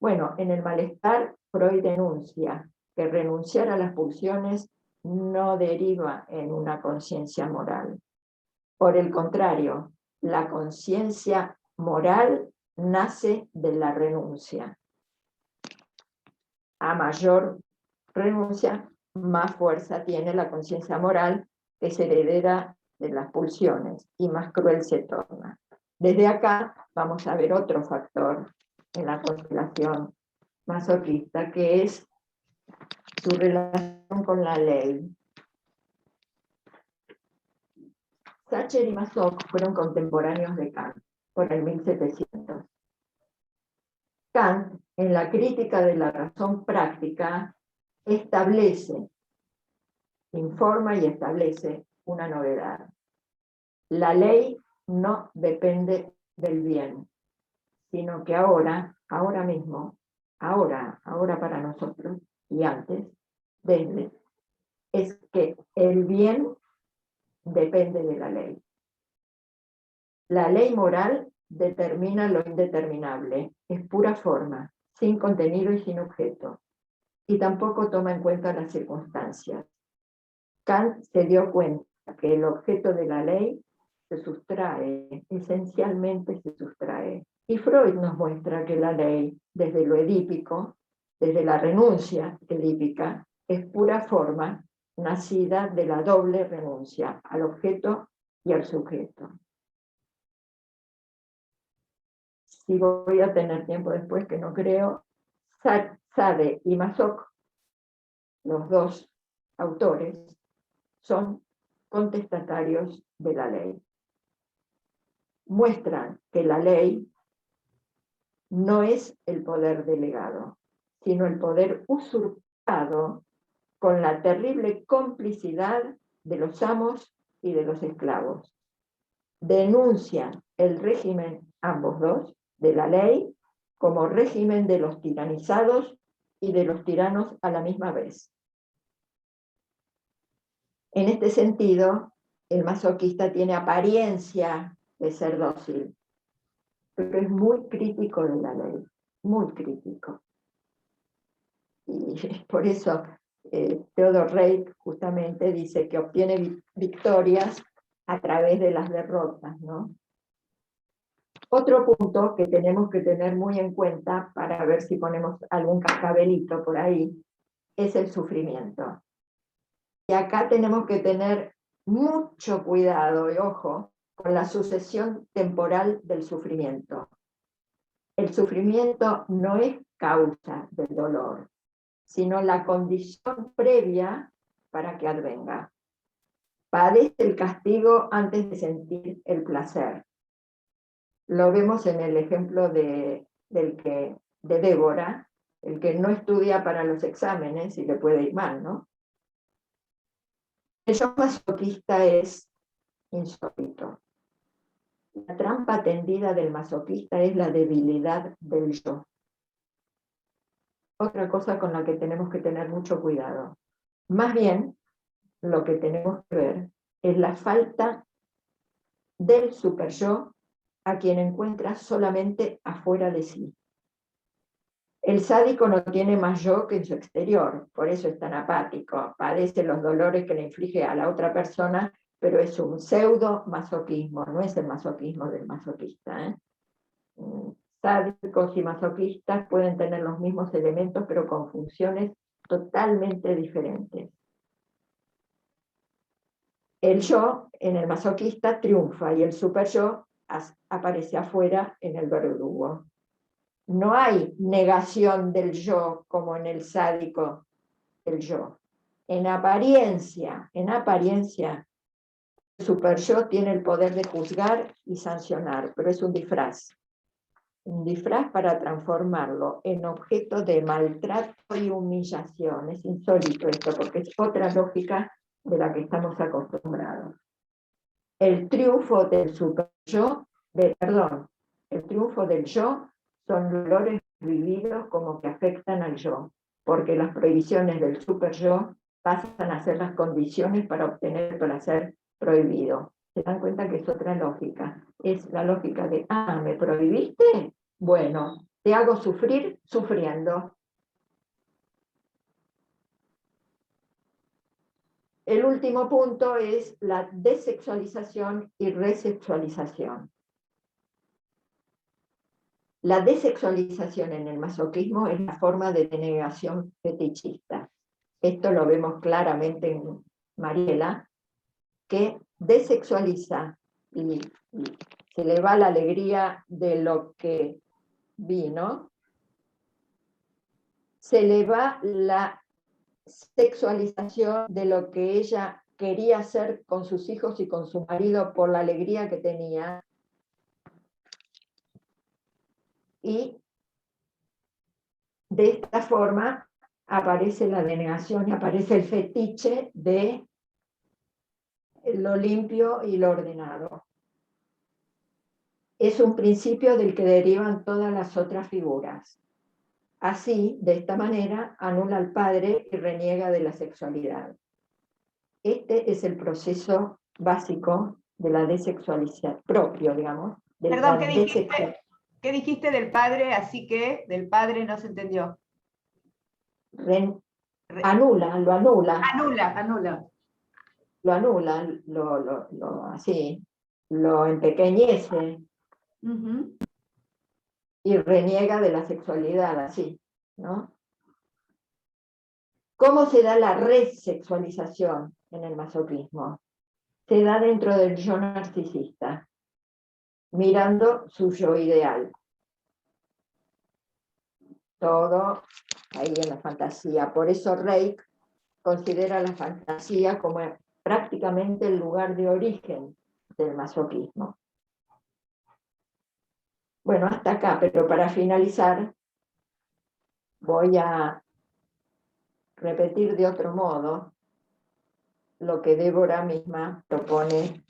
Bueno, en el malestar, Freud denuncia que renunciar a las pulsiones no deriva en una conciencia moral. Por el contrario, la conciencia moral nace de la renuncia. A mayor renuncia, más fuerza tiene la conciencia moral, que es heredera de las pulsiones, y más cruel se torna. Desde acá vamos a ver otro factor en la constelación masoquista, que es su relación con la ley. Sacher y Masoch fueron contemporáneos de Kant, por el 1700. Kant, en la crítica de la razón práctica, informa y establece una novedad. La ley no depende del bien, sino que ahora mismo, ahora para nosotros, y antes, es que el bien depende de la ley. La ley moral determina lo indeterminable, es pura forma, sin contenido y sin objeto, y tampoco toma en cuenta las circunstancias. Kant se dio cuenta que el objeto de la ley se sustrae, esencialmente se sustrae. Y Freud nos muestra que la ley, desde lo edípico, desde la renuncia edípica, es pura forma nacida de la doble renuncia al objeto y al sujeto. Si voy a tener tiempo después, que no creo, Sade y Masoch, los dos autores, son contestatarios de la ley. Muestran que la ley no es el poder delegado, sino el poder usurpado con la terrible complicidad de los amos y de los esclavos. Denuncian el régimen, ambos dos, de la ley, como régimen de los tiranizados y de los tiranos a la misma vez. En este sentido, el masoquista tiene apariencia de ser dócil, pero es muy crítico de la ley, muy crítico. Y por eso Theodor Reik justamente dice que obtiene victorias a través de las derrotas, ¿no? Otro punto que tenemos que tener muy en cuenta para ver si ponemos algún cascabelito por ahí es el sufrimiento. Y acá tenemos que tener mucho cuidado y ojo con la sucesión temporal del sufrimiento. El sufrimiento no es causa del dolor, sino la condición previa para que advenga. Padece el castigo antes de sentir el placer. Lo vemos en el ejemplo de Débora, el que no estudia para los exámenes y le puede ir mal, ¿no? El yo masoquista es insólito. La trampa tendida del masoquista es la debilidad del yo. Otra cosa con la que tenemos que tener mucho cuidado. Más bien, lo que tenemos que ver es la falta del superyo a quien encuentra solamente afuera de sí. El sádico no tiene más yo que en su exterior, por eso es tan apático, padece los dolores que le inflige a la otra persona, pero es un pseudo masoquismo, no es el masoquismo del masoquista. Sádicos y masoquistas pueden tener los mismos elementos, pero con funciones totalmente diferentes. El yo en el masoquista triunfa y el super yo aparece afuera en el verdugo. No hay negación del yo como en el sádico del yo. En apariencia, el super yo tiene el poder de juzgar y sancionar, pero es un disfraz para transformarlo en objeto de maltrato y humillación. Es insólito esto, porque es otra lógica de la que estamos acostumbrados. El triunfo del yo son dolores vividos como que afectan al yo, porque las prohibiciones del super yo pasan a ser las condiciones para obtener el placer prohibido. ¿Se dan cuenta que es otra lógica? Es la lógica de, ¿me prohibiste? Bueno, te hago sufrir sufriendo. El último punto es la desexualización y resexualización. La desexualización en el masoquismo es la forma de denegación fetichista. Esto lo vemos claramente en Mariela, que desexualiza y se le va la alegría de lo que vino, se le va la sexualización de lo que ella quería hacer con sus hijos y con su marido por la alegría que tenía, y de esta forma aparece la denegación y aparece el fetiche de lo limpio y lo ordenado. Es un principio del que derivan todas las otras figuras. Así, de esta manera, anula al padre y reniega de la sexualidad. Este es el proceso básico de la desexualización, propio, digamos. Perdón, ¿qué dijiste del padre? Así que del padre no se entendió. Anula, lo anula. Anula. Lo anula, así, lo empequeñece. Y reniega de la sexualidad, así, ¿no? ¿Cómo se da la resexualización en el masoquismo? Se da dentro del yo narcisista, mirando su yo ideal. Todo ahí en la fantasía. Por eso Reik considera la fantasía como prácticamente el lugar de origen del masoquismo. Bueno, hasta acá, pero para finalizar voy a repetir de otro modo lo que Débora misma propone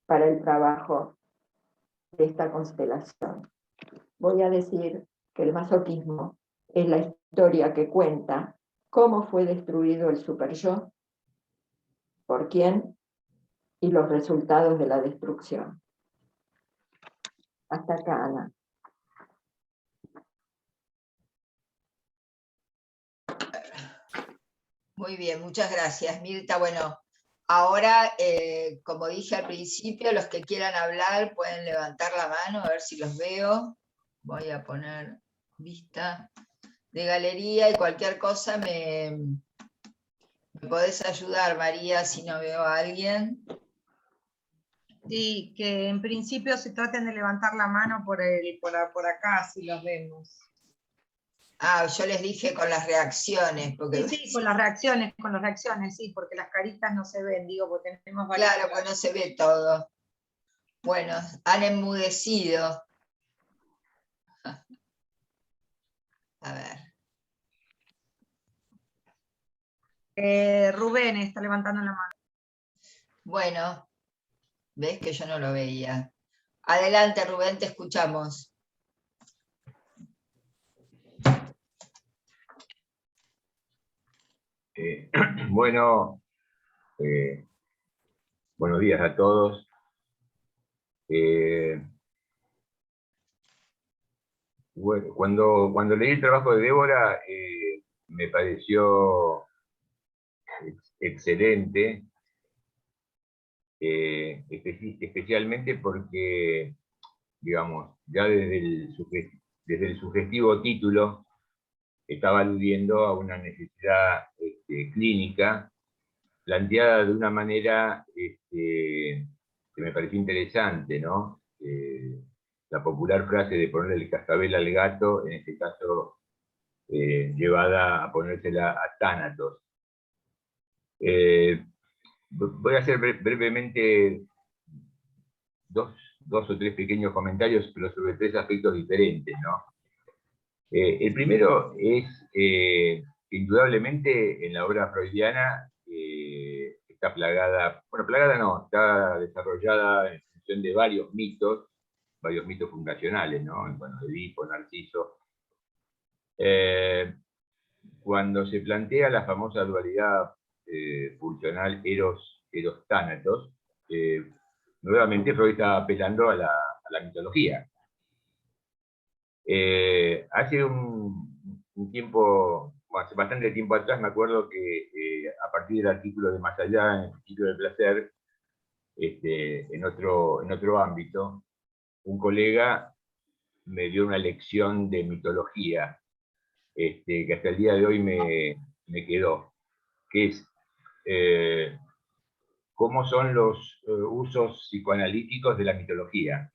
para el trabajo de esta constelación. Voy a decir que el masoquismo es la historia que cuenta cómo fue destruido el superyo, por quién y los resultados de la destrucción. Hasta acá, Ana. Muy bien, muchas gracias, Mirta. Bueno, ahora, como dije al principio, los que quieran hablar pueden levantar la mano, a ver si los veo. Voy a poner vista de galería y cualquier cosa me podés ayudar, María, si no veo a alguien. Sí, que en principio se traten de levantar la mano por acá, si los vemos. Ah, yo les dije con las reacciones, porque Sí, con las reacciones, sí, porque las caritas no se ven, digo, porque tenemos varias. claro, pues no se ve todo. Bueno, han enmudecido. A ver. Rubén está levantando la mano. Bueno, ves que yo no lo veía. Adelante, Rubén, te escuchamos. Bueno, buenos días a todos. Bueno, cuando leí el trabajo de Débora, me pareció excelente, especialmente porque, digamos, ya desde el sugestivo título estaba aludiendo a una necesidad clínica planteada de una manera que me pareció interesante, ¿no? La popular frase de ponerle el cascabel al gato, en este caso llevada a ponérsela a Tánatos. Voy a hacer brevemente dos o tres pequeños comentarios, pero sobre tres aspectos diferentes, ¿no? El primero es que indudablemente en la obra freudiana está plagada, bueno, plagada no, está desarrollada en función de varios mitos fundacionales, ¿no? Bueno, Edipo, Narciso. Cuando se plantea la famosa dualidad pulsional Eros-Tánatos, nuevamente Freud está apelando a la mitología. Hace un tiempo, bueno, hace bastante tiempo atrás, me acuerdo que a partir del artículo de Más Allá, en el Principio del Placer, en otro ámbito, un colega me dio una lección de mitología, que hasta el día de hoy me quedó, que es cómo son los usos psicoanalíticos de la mitología.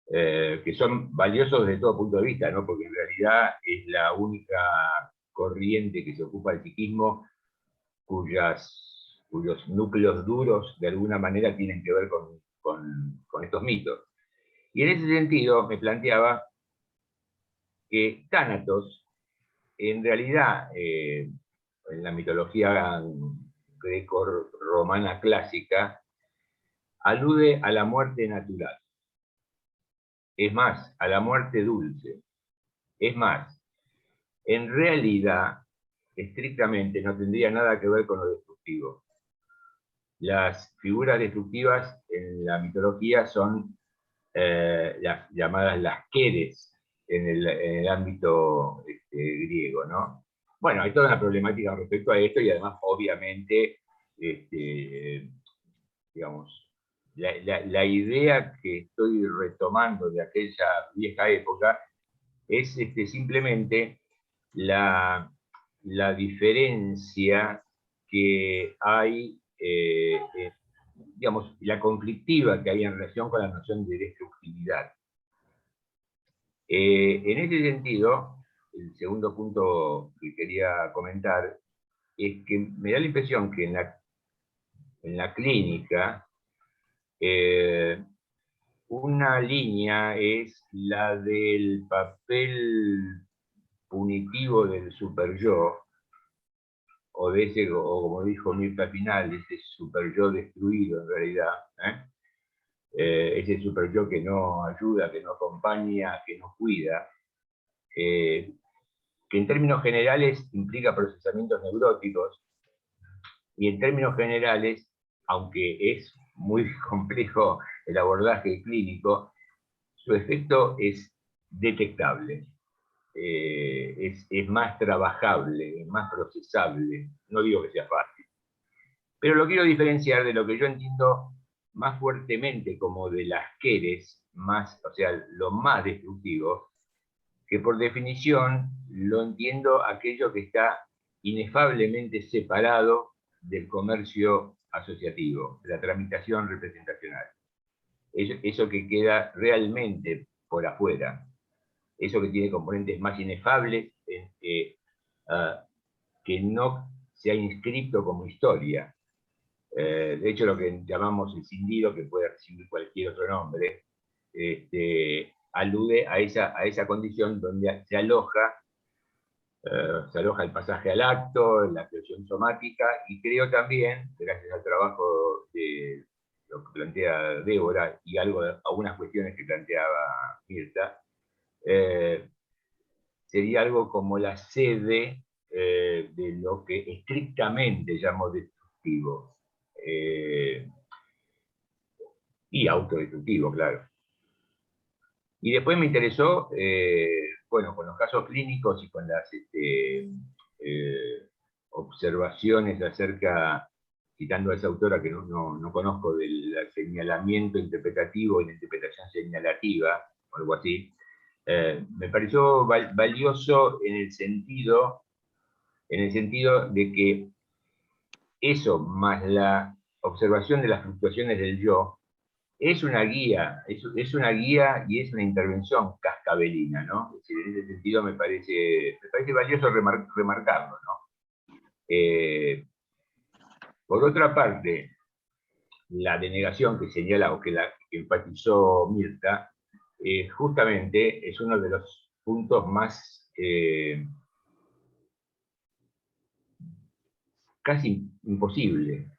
Que son valiosos desde todo punto de vista, ¿no? Porque en realidad es la única corriente que se ocupa del psiquismo cuyos núcleos duros de alguna manera tienen que ver con estos mitos. Y en ese sentido me planteaba que Tánatos, en realidad, en la mitología greco-romana clásica, alude a la muerte natural. Es más, a la muerte dulce. Es más, en realidad, estrictamente, no tendría nada que ver con lo destructivo. Las figuras destructivas en la mitología son las llamadas las queres en el ámbito griego, ¿no? Bueno, hay toda una problemática respecto a esto y además, obviamente, digamos, la idea que estoy retomando de aquella vieja época es simplemente la diferencia que hay, digamos, la conflictiva que hay en relación con la noción de destructividad. En ese sentido, el segundo punto que quería comentar es que me da la impresión que en la clínica, una línea es la del papel punitivo del superyo, o de ese, o como dijo Mirta al final, de ese superyo destruido en realidad, ese superyo que no ayuda, que no acompaña, que no cuida, que en términos generales implica procesamientos neuróticos, y en términos generales, aunque es muy complejo el abordaje clínico, su efecto es detectable, es más trabajable, es más procesable. No digo que sea fácil, pero lo quiero diferenciar de lo que yo entiendo más fuertemente como de las queres, o sea, lo más destructivo, que por definición lo entiendo aquello que está inefablemente separado del comercio asociativo, de la tramitación representacional. Eso que queda realmente por afuera, eso que tiene componentes más inefables, que no se ha inscrito como historia. De hecho, lo que llamamos el cindido, que puede recibir cualquier otro nombre, alude a esa condición donde se aloja el pasaje al acto, la expresión somática, y creo también, gracias al trabajo de lo que plantea Débora y algunas cuestiones que planteaba Mirta, sería algo como la sede de lo que estrictamente llamo destructivo, y autodestructivo, claro. Y después me interesó, bueno, con los casos clínicos y con las observaciones acerca, citando a esa autora que no conozco, del señalamiento interpretativo y la interpretación señalativa, o algo así, me pareció valioso en el sentido de que eso, más la observación de las fluctuaciones del yo, es una guía, es una guía y es una intervención cascabelina, ¿no? Es decir, en ese sentido me parece valioso remarcarlo, ¿no? Por otra parte, la denegación que señala, o que enfatizó Mirta, justamente es uno de los puntos más casi imposible.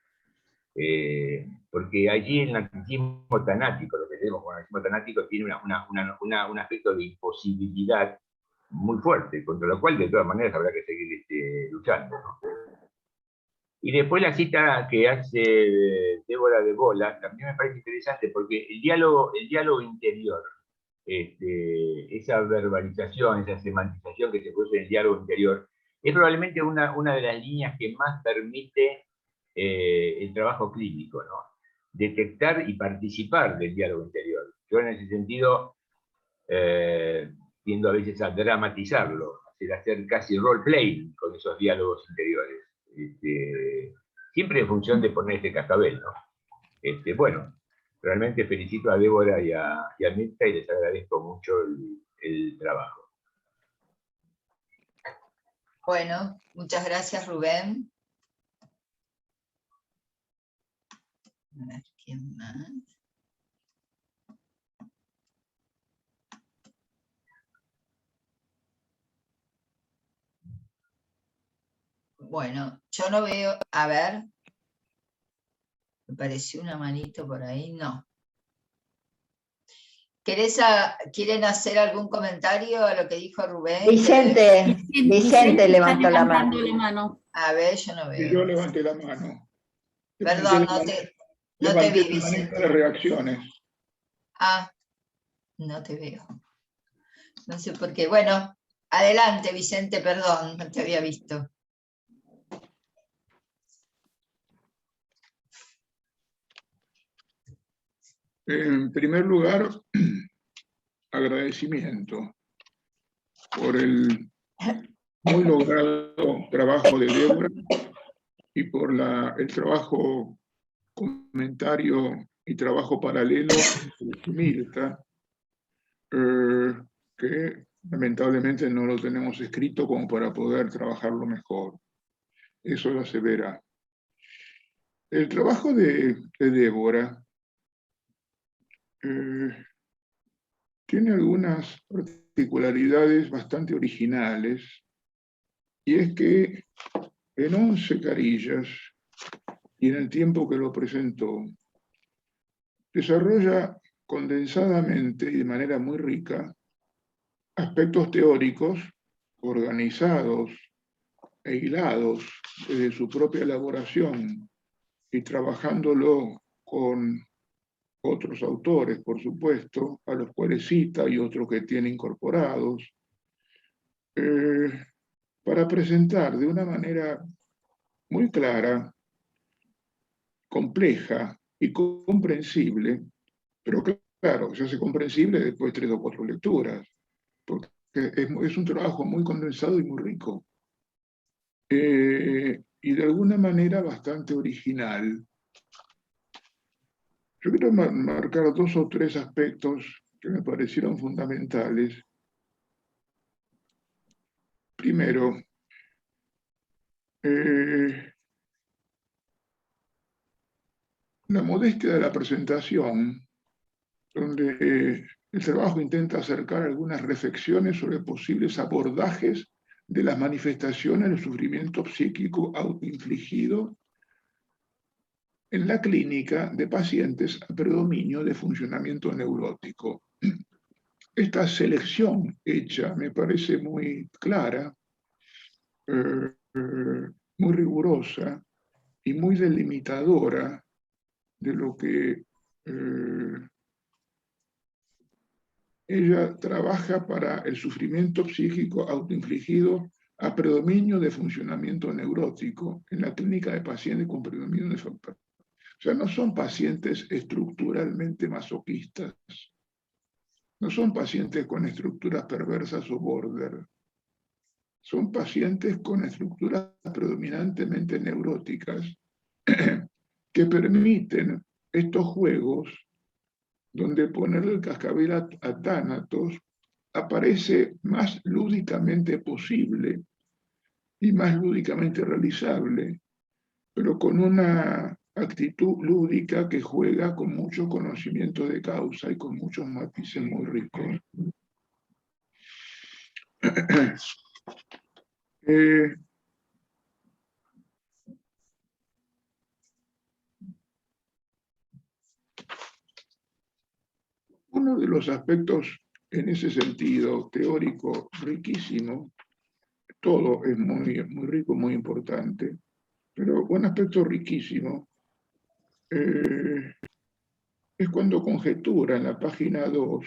Porque allí el narcisismo tanático, lo que tenemos con el narcisismo tanático, tiene un aspecto de imposibilidad muy fuerte, contra lo cual de todas maneras habrá que seguir luchando, ¿no? Y después la cita que hace Débora de Bola también me parece interesante, porque el diálogo interior, esa verbalización, esa semantización que se produce en el diálogo interior, es probablemente una de las líneas que más permite el trabajo clínico, ¿no? Detectar y participar del diálogo interior. Yo en ese sentido tiendo a veces a dramatizarlo, hacer casi role-playing con esos diálogos interiores. Siempre en función de poner este cascabel, ¿no? Bueno, realmente felicito a Débora y a Mirta y les agradezco mucho el trabajo. Bueno, muchas gracias, Rubén. A ver, ¿quién más? Bueno, yo no veo, a ver, me pareció una manito por ahí, no. ¿Quieren hacer algún comentario a lo que dijo Rubén? Vicente levantó la mano. A ver, yo no veo. Yo levanté la mano. Perdón, no te vi, Vicente. De reacciones. Ah, no te veo. No sé por qué. Bueno, adelante, Vicente, perdón, no te había visto. En primer lugar, agradecimiento por el muy logrado trabajo de Débora y por el trabajo, comentario y trabajo paralelo de Mirta, que lamentablemente no lo tenemos escrito como para poder trabajarlo mejor. Eso lo asevera. El trabajo de Débora tiene algunas particularidades bastante originales, y es que en 11 carillas, y en el tiempo que lo presentó, desarrolla condensadamente y de manera muy rica aspectos teóricos organizados e hilados desde su propia elaboración y trabajándolo con otros autores, por supuesto, a los cuales cita y otros que tiene incorporados, para presentar de una manera muy clara, compleja y comprensible, pero claro, se hace comprensible después de 3 o 4 lecturas, porque es un trabajo muy condensado y muy rico, y de alguna manera bastante original. Yo quiero marcar 2 o 3 aspectos que me parecieron fundamentales. Primero, la modestia de la presentación, donde el trabajo intenta acercar algunas reflexiones sobre posibles abordajes de las manifestaciones del sufrimiento psíquico autoinfligido en la clínica de pacientes a predominio de funcionamiento neurótico. Esta selección hecha me parece muy clara, muy rigurosa y muy delimitadora de lo que ella trabaja para el sufrimiento psíquico autoinfligido a predominio de funcionamiento neurótico en la clínica de pacientes con predominio de factor. O sea, no son pacientes estructuralmente masoquistas, no son pacientes con estructuras perversas o border, son pacientes con estructuras predominantemente neuróticas que permiten estos juegos donde ponerle el cascabel a Thanatos aparece más lúdicamente posible y más lúdicamente realizable, pero con una actitud lúdica que juega con mucho conocimiento de causa y con muchos matices muy ricos. Uno de los aspectos en ese sentido teórico riquísimo, todo es muy rico, muy importante, pero un aspecto riquísimo es cuando conjetura en la página 2,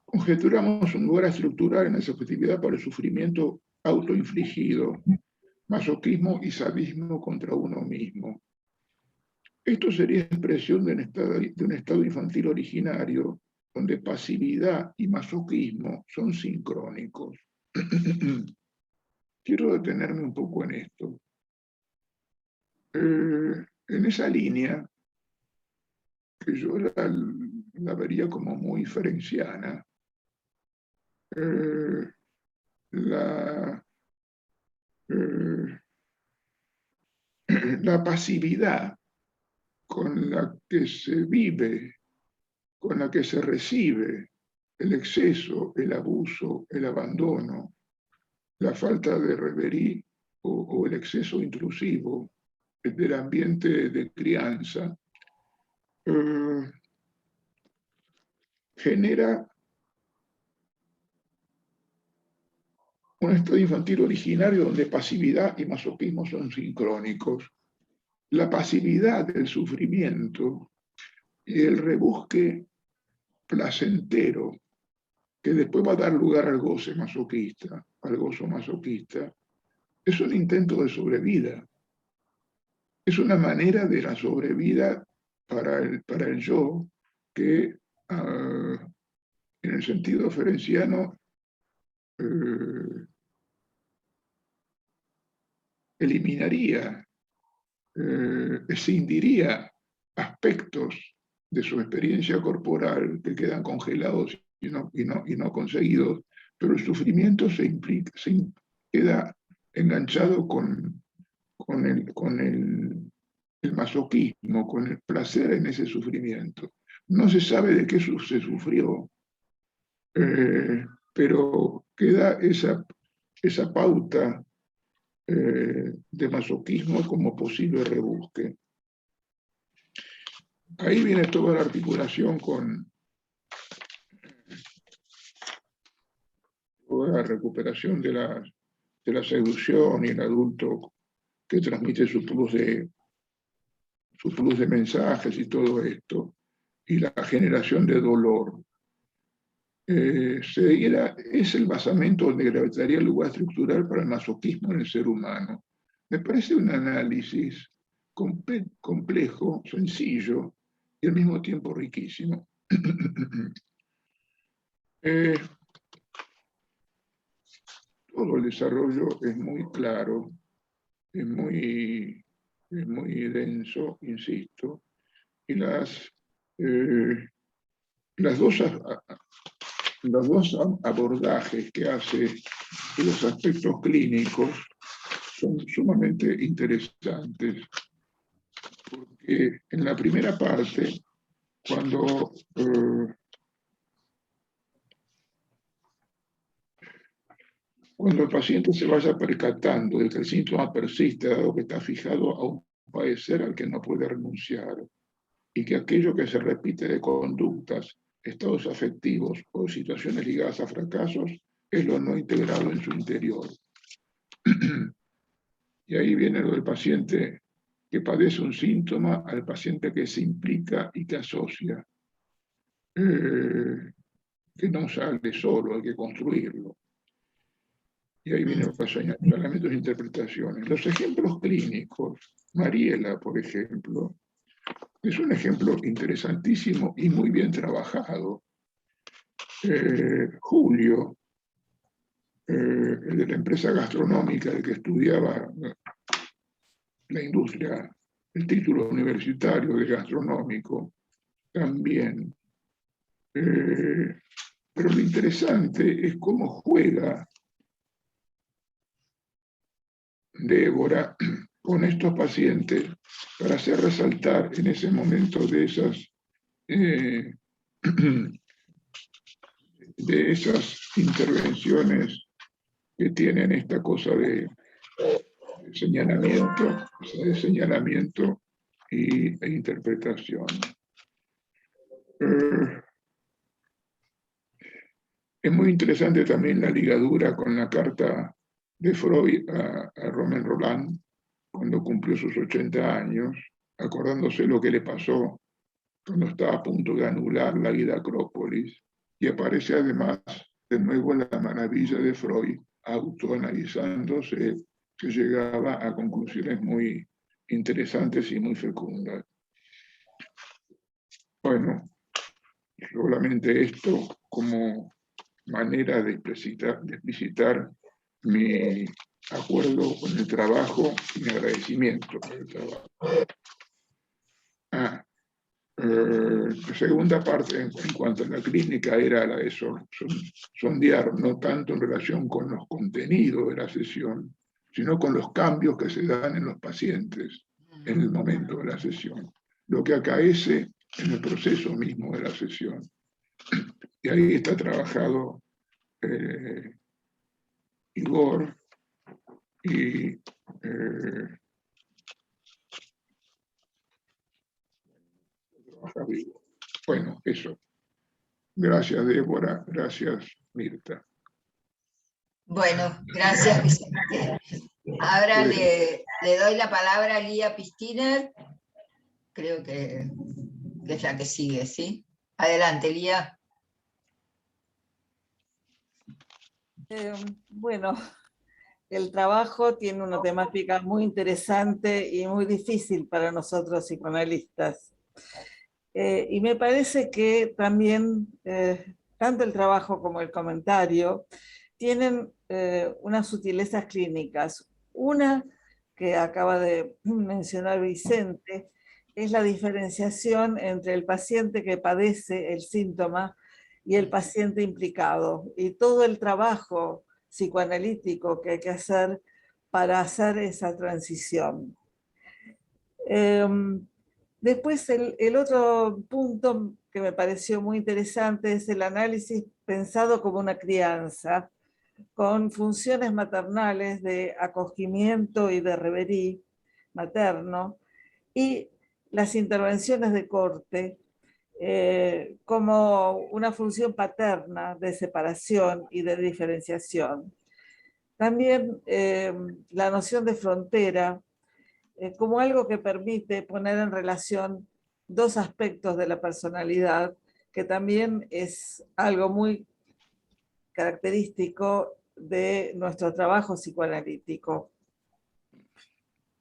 conjeturamos un lugar estructural en la subjetividad para el sufrimiento autoinfligido, masoquismo y sadismo contra uno mismo. Esto sería expresión de un estado infantil originario, donde pasividad y masoquismo son sincrónicos. Quiero detenerme un poco en esto. En esa línea, que yo la vería como muy ferenciana, la pasividad con la que se vive, con la que se recibe el exceso, el abuso, el abandono, la falta de reverí o el exceso intrusivo del ambiente de crianza, genera un estado infantil originario donde pasividad y masoquismo son sincrónicos. La pasividad del sufrimiento y el rebusque placentero que después va a dar lugar al goce masoquista, al gozo masoquista, es un intento de sobrevida. Es una manera de la sobrevida para el yo que, en el sentido ferenciano, eliminaría, escindiría aspectos de su experiencia corporal que quedan congelados y no conseguidos, pero el sufrimiento se queda enganchado con el masoquismo, con el placer en ese sufrimiento. No se sabe de qué se sufrió, pero queda esa pauta de masoquismo como posible rebusque. Ahí viene toda la articulación con toda la recuperación de la, seducción y el adulto que transmite su plus de su plus de mensajes y todo esto, y la generación de dolor, es el basamento donde gravitaría el lugar estructural para el masoquismo en el ser humano. Me parece un análisis complejo, sencillo y al mismo tiempo riquísimo. Todo el desarrollo es muy claro, es muy denso, insisto, y los dos abordajes que hace de los aspectos clínicos son sumamente interesantes, porque en la primera parte, cuando el paciente se vaya percatando de que el síntoma persiste, dado que está fijado a un padecer al que no puede renunciar, y que aquello que se repite de conductas, estados afectivos o situaciones ligadas a fracasos es lo no integrado en su interior. Y ahí viene lo del paciente que padece un síntoma al paciente que se implica y que asocia, que no sale solo, hay que construirlo. Y ahí vienen los señalamientos e interpretaciones. Los ejemplos clínicos, Mariela, por ejemplo, es un ejemplo interesantísimo y muy bien trabajado. Julio, el de la empresa gastronómica, el que estudiaba la industria, el título universitario de gastronómico, también. Pero lo interesante es cómo juega Débora con estos pacientes para hacer resaltar en ese momento de esas intervenciones que tienen esta cosa de señalamiento e interpretación. Es muy interesante también la ligadura con la carta de Freud a Romain Rolland cuando cumplió sus 80 años, acordándose lo que le pasó cuando estaba a punto de anular la vida Acrópolis, y aparece además de nuevo la maravilla de Freud, autoanalizándose, que llegaba a conclusiones muy interesantes y muy fecundas. Bueno, solamente esto como manera de explicitar mi acuerdo con el trabajo y mi agradecimiento por el trabajo. La segunda parte, en cuanto a la clínica, era la de sondear, no tanto en relación con los contenidos de la sesión, sino con los cambios que se dan en los pacientes en el momento de la sesión, lo que acaece en el proceso mismo de la sesión. Y ahí está trabajado Igor y bueno, eso. Gracias, Débora. Gracias, Mirta. Bueno, gracias, Vicente. Ahora le doy la palabra a Lía Pistiner. Creo que es la que sigue, ¿sí? Adelante, Lía. Bueno, el trabajo tiene una temática muy interesante y muy difícil para nosotros psicoanalistas. Y me parece que también, tanto el trabajo como el comentario, tienen unas sutilezas clínicas. Una que acaba de mencionar Vicente, es la diferenciación entre el paciente que padece el síntoma y el paciente implicado, y todo el trabajo psicoanalítico que hay que hacer para hacer esa transición. Después el otro punto que me pareció muy interesante es el análisis pensado como una crianza, con funciones maternales de acogimiento y de reverie materno, y las intervenciones de corte como una función paterna de separación y de diferenciación. También la noción de frontera como algo que permite poner en relación dos aspectos de la personalidad, que también es algo muy característico de nuestro trabajo psicoanalítico.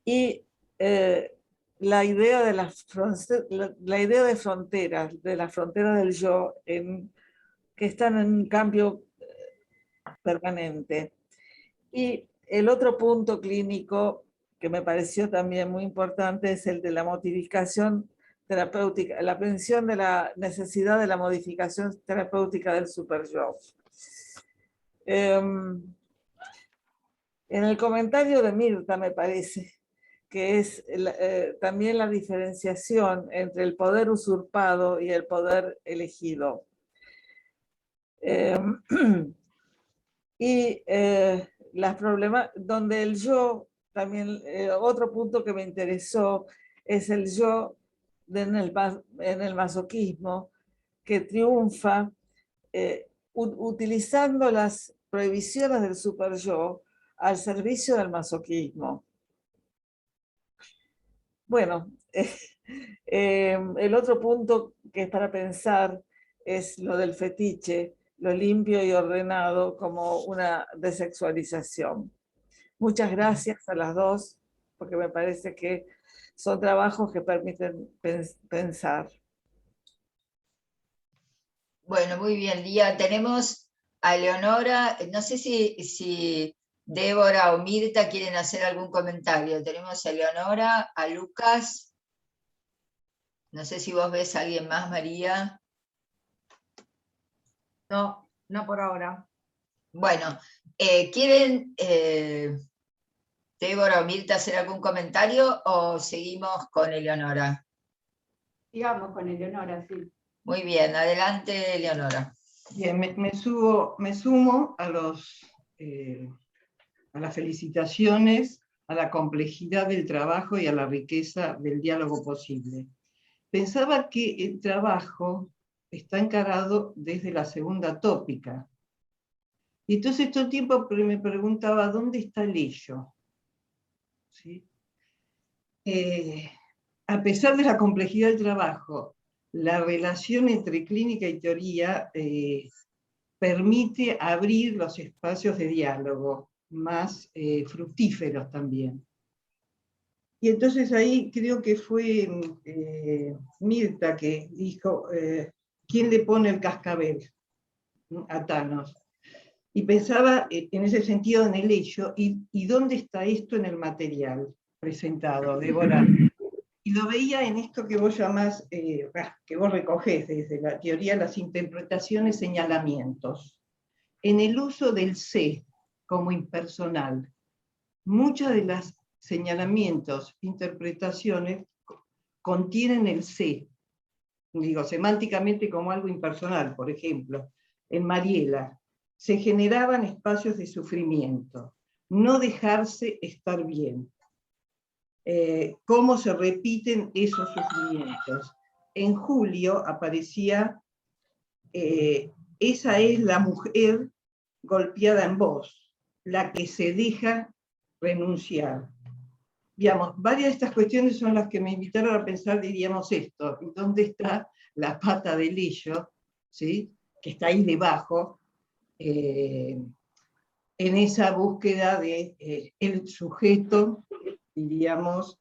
Y la idea de de fronteras, de la frontera del yo, que están en un cambio permanente. Y el otro punto clínico que me pareció también muy importante es el de la modificación terapéutica, la aprehensión de la necesidad de la modificación terapéutica del superyo. En el comentario de Mirta me parece que es también la diferenciación entre el poder usurpado y el poder elegido. Y las problemas, donde el yo, también otro punto que me interesó es el yo en el masoquismo, que triunfa utilizando las prohibiciones del superyo al servicio del masoquismo. Bueno, el otro punto que es para pensar es lo del fetiche, lo limpio y ordenado como una desexualización. Muchas gracias a las dos, porque me parece que son trabajos que permiten pensar. Bueno, muy bien, Lía. Tenemos a Eleonora, no sé si Débora o Mirta quieren hacer algún comentario. Tenemos a Eleonora, a Lucas. No sé si vos ves a alguien más, María. No, no por ahora. Bueno, ¿quieren Débora o Mirta hacer algún comentario o seguimos con Eleonora? Sigamos con Eleonora, sí. Muy bien, adelante, Eleonora. Bien, me sumo a las felicitaciones, a la complejidad del trabajo y a la riqueza del diálogo posible. Pensaba que el trabajo está encarado desde la segunda tópica. Y entonces todo el tiempo me preguntaba, ¿dónde está el ello? ¿Sí? A pesar de la complejidad del trabajo, la relación entre clínica y teoría permite abrir los espacios de diálogo más fructíferos también. Y entonces ahí creo que fue Mirta que dijo, ¿quién le pone el cascabel a Thanos? Y pensaba en ese sentido en el ello, y dónde está esto en el material presentado, Débora. Y lo veía en esto que vos llamás, que vos recogés desde la teoría, las interpretaciones, señalamientos. En el uso del sé como impersonal, muchas de las señalamientos, interpretaciones, contienen el sé, digo, semánticamente como algo impersonal. Por ejemplo, en Mariela, se generaban espacios de sufrimiento, no dejarse estar bien. Cómo se repiten esos sufrimientos. En Julio aparecía, esa es la mujer golpeada en vos, la que se deja renunciar. Digamos, varias de estas cuestiones son las que me invitaron a pensar, diríamos, esto, ¿dónde está la pata del ello? ¿Sí? Que está ahí debajo, en esa búsqueda de el sujeto, diríamos,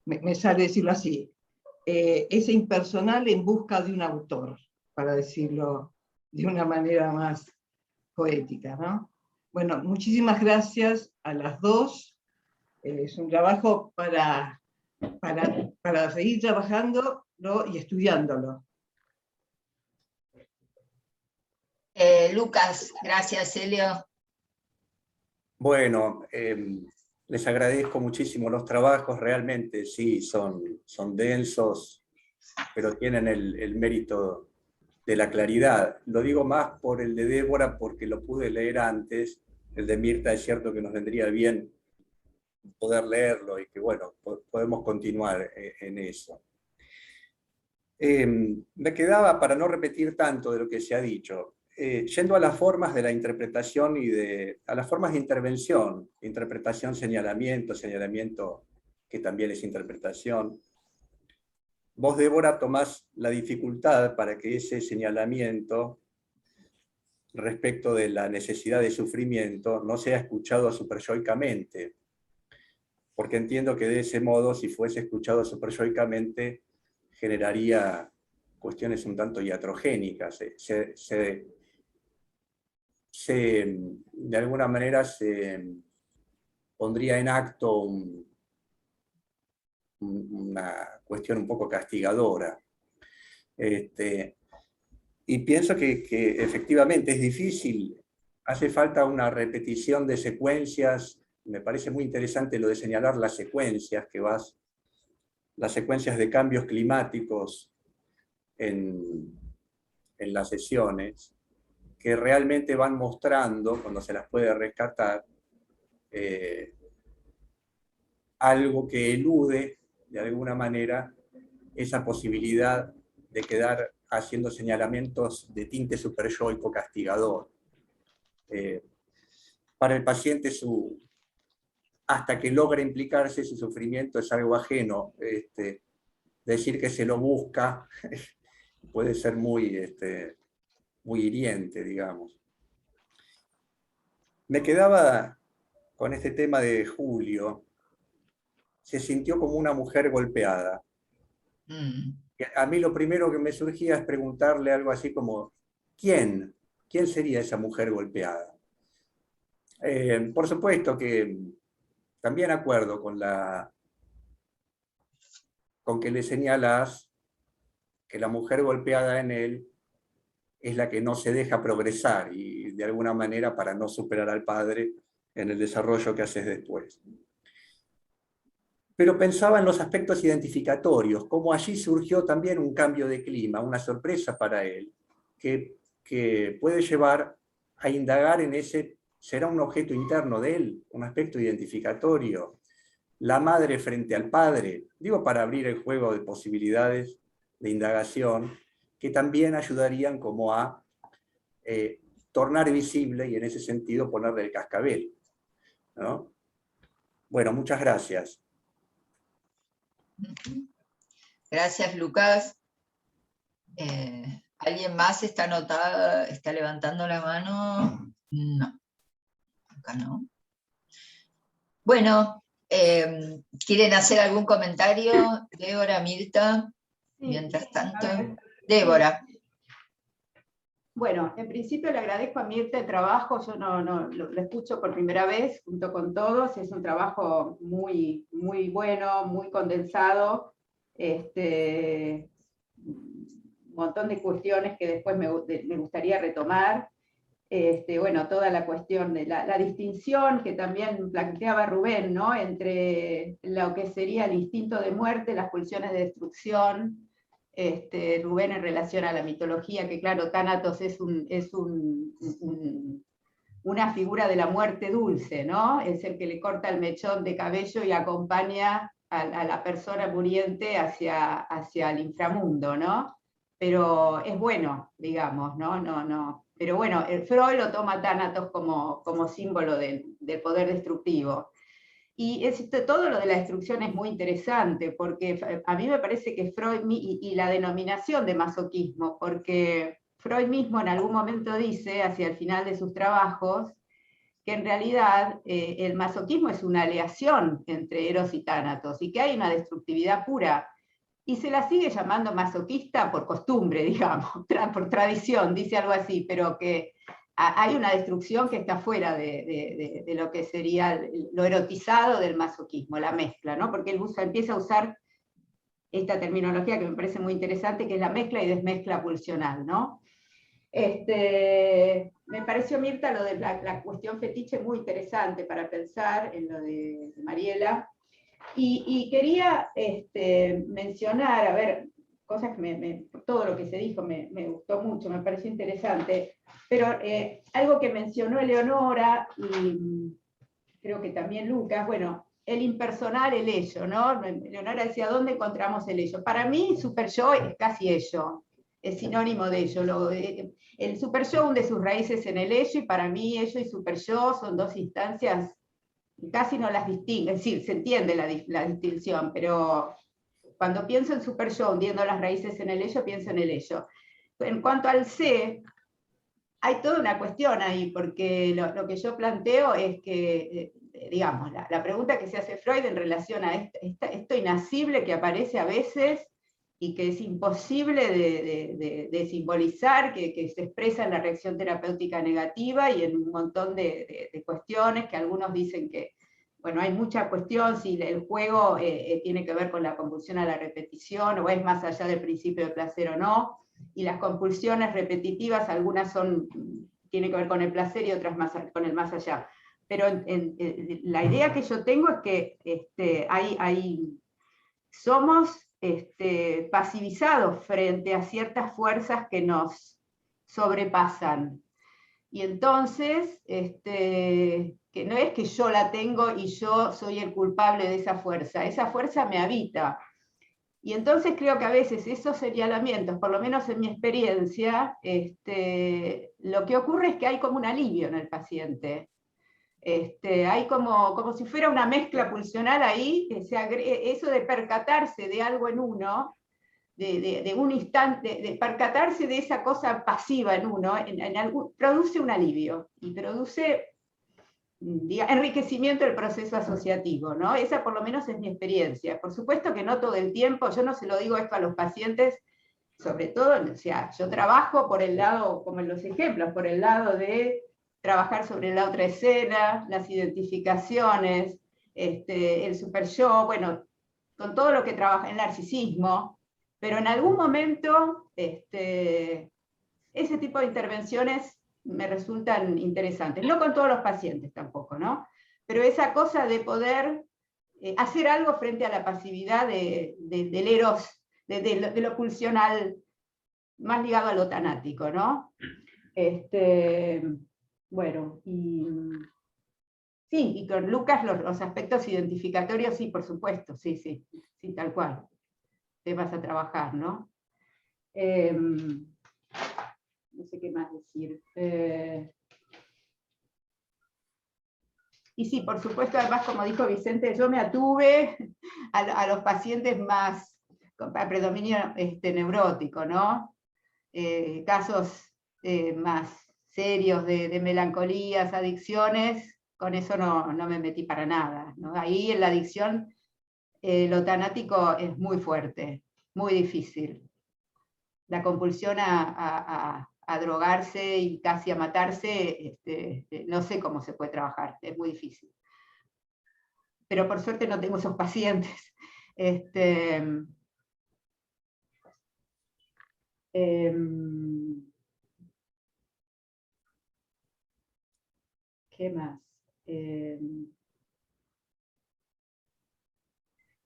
me sale decirlo así, ese impersonal en busca de un autor, para decirlo de una manera más poética, ¿no? Bueno, muchísimas gracias a las dos. Es un trabajo para seguir trabajándolo y estudiándolo. Lucas, gracias, Elio. Bueno, les agradezco muchísimo los trabajos, realmente sí, son densos, pero tienen el mérito de la claridad. Lo digo más por el de Débora porque lo pude leer antes, el de Mirta es cierto que nos vendría bien poder leerlo y que bueno, podemos continuar en eso. Me quedaba, para no repetir tanto de lo que se ha dicho, yendo a las formas de la interpretación y a las formas de intervención, interpretación, señalamiento que también es interpretación. Vos, Débora, tomás la dificultad para que ese señalamiento respecto de la necesidad de sufrimiento no sea escuchado superyoicamente, porque entiendo que de ese modo, si fuese escuchado superyoicamente, generaría cuestiones un tanto iatrogénicas, de alguna manera se pondría en acto una cuestión un poco castigadora. Y pienso que efectivamente es difícil, hace falta una repetición de secuencias. Me parece muy interesante lo de señalar las secuencias las secuencias de cambios climáticos en las sesiones, que realmente van mostrando, cuando se las puede rescatar, algo que elude, de alguna manera, esa posibilidad de quedar haciendo señalamientos de tinte superyoico castigador. Para el paciente, hasta que logra implicarse, su sufrimiento es algo ajeno. Decir que se lo busca puede ser muy hiriente, digamos. Me quedaba con este tema de Julio. Se sintió como una mujer golpeada. A mí lo primero que me surgía es preguntarle algo así como, ¿quién sería esa mujer golpeada? Por supuesto que también acuerdo con que le señalas que la mujer golpeada en él es la que no se deja progresar y de alguna manera para no superar al padre en el desarrollo que haces después. Pero pensaba en los aspectos identificatorios, cómo allí surgió también un cambio de clima, una sorpresa para él, que puede llevar a indagar en ese, será un objeto interno de él, un aspecto identificatorio, la madre frente al padre, digo para abrir el juego de posibilidades de indagación, que también ayudarían como a tornar visible y en ese sentido ponerle el cascabel, ¿no? Bueno, muchas gracias. Gracias, Lucas. ¿Alguien más está levantando la mano? No. Acá no. Bueno, ¿quieren hacer algún comentario? Débora, Mirta, Sí, mientras tanto. a ver. Débora. Bueno, en principio le agradezco a Mirta el trabajo, yo lo escucho por primera vez junto con todos, es un trabajo muy, muy bueno, muy condensado, un montón de cuestiones que después me gustaría retomar. Bueno, toda la cuestión de la distinción que también planteaba Rubén, ¿no? Entre lo que sería el instinto de muerte, las pulsiones de destrucción, Rubén en relación a la mitología, que claro, Tánatos es una figura de la muerte dulce, ¿no? Es el que le corta el mechón de cabello y acompaña a la persona muriente hacia el inframundo, ¿no? Pero es bueno, digamos, ¿no? Pero bueno, Freud lo toma Tánatos como símbolo del poder destructivo. Y todo lo de la destrucción es muy interesante, porque a mí me parece que Freud, y la denominación de masoquismo, porque Freud mismo en algún momento dice, hacia el final de sus trabajos, que en realidad el masoquismo es una aleación entre Eros y Tánatos, y que hay una destructividad pura. Y se la sigue llamando masoquista por costumbre, digamos, por tradición, dice algo así, pero que hay una destrucción que está fuera de lo que sería lo erotizado del masoquismo, la mezcla, ¿no? Porque él empieza a usar esta terminología que me parece muy interesante, que es la mezcla y desmezcla pulsional, ¿no? Me pareció, Mirta, lo de la cuestión fetiche muy interesante para pensar en lo de Mariela, y quería mencionar, a ver, cosas que todo lo que se dijo me gustó mucho, me pareció interesante, pero algo que mencionó Eleonora, y creo que también Lucas, bueno, el impersonal, el ello, ¿no? Eleonora decía, ¿dónde encontramos el ello? Para mí, super yo es casi ello, es sinónimo de ello. El super yo hunde sus raíces en el ello, y para mí ello y super yo son dos instancias casi no las distingue, es decir, se entiende la distinción, pero cuando pienso en super yo, hundiendo las raíces en el ello, pienso en el ello. En cuanto al sé, hay toda una cuestión ahí, porque lo que yo planteo es que, digamos, la pregunta que se hace Freud en relación a esto inasible que aparece a veces y que es imposible de simbolizar, que se expresa en la reacción terapéutica negativa y en un montón de cuestiones que algunos dicen que, bueno, hay mucha cuestión si el juego tiene que ver con la compulsión a la repetición o es más allá del principio de placer o no. Y las compulsiones repetitivas, algunas tienen que ver con el placer y otras más, con el más allá. Pero la idea que yo tengo es que somos pasivizados frente a ciertas fuerzas que nos sobrepasan. Y entonces, que no es que yo la tengo y yo soy el culpable de esa fuerza me habita. Y entonces creo que a veces esos señalamientos, por lo menos en mi experiencia, lo que ocurre es que hay como un alivio en el paciente. Hay como si fuera una mezcla pulsional ahí, eso de percatarse de algo en uno, de un instante, de percatarse de esa cosa pasiva en uno, produce un alivio y produce enriquecimiento del proceso asociativo, ¿no? Esa por lo menos es mi experiencia. Por supuesto que no todo el tiempo, yo no se lo digo esto a los pacientes, sobre todo, o sea, yo trabajo por el lado, como en los ejemplos, por el lado de trabajar sobre la otra escena, las identificaciones, el super yo, bueno, con todo lo que trabaja el narcisismo, pero en algún momento ese tipo de intervenciones me resultan interesantes. No con todos los pacientes tampoco, ¿no? Pero esa cosa de poder hacer algo frente a la pasividad del eros, de lo pulsional, más ligado a lo tanático, ¿no? Bueno, sí, y con Lucas los aspectos identificatorios, sí, por supuesto, sí, tal cual. Te vas a trabajar, ¿no? No sé qué más decir. Y sí, por supuesto, además, como dijo Vicente, yo me atuve a los pacientes más con predominio neurótico, ¿no? Casos más serios de melancolías, adicciones, con eso no me metí para nada, ¿no? Ahí en la adicción lo tanático es muy fuerte, muy difícil. La compulsión a drogarse y casi a matarse, no sé cómo se puede trabajar, es muy difícil. Pero por suerte no tengo esos pacientes. ¿Qué más?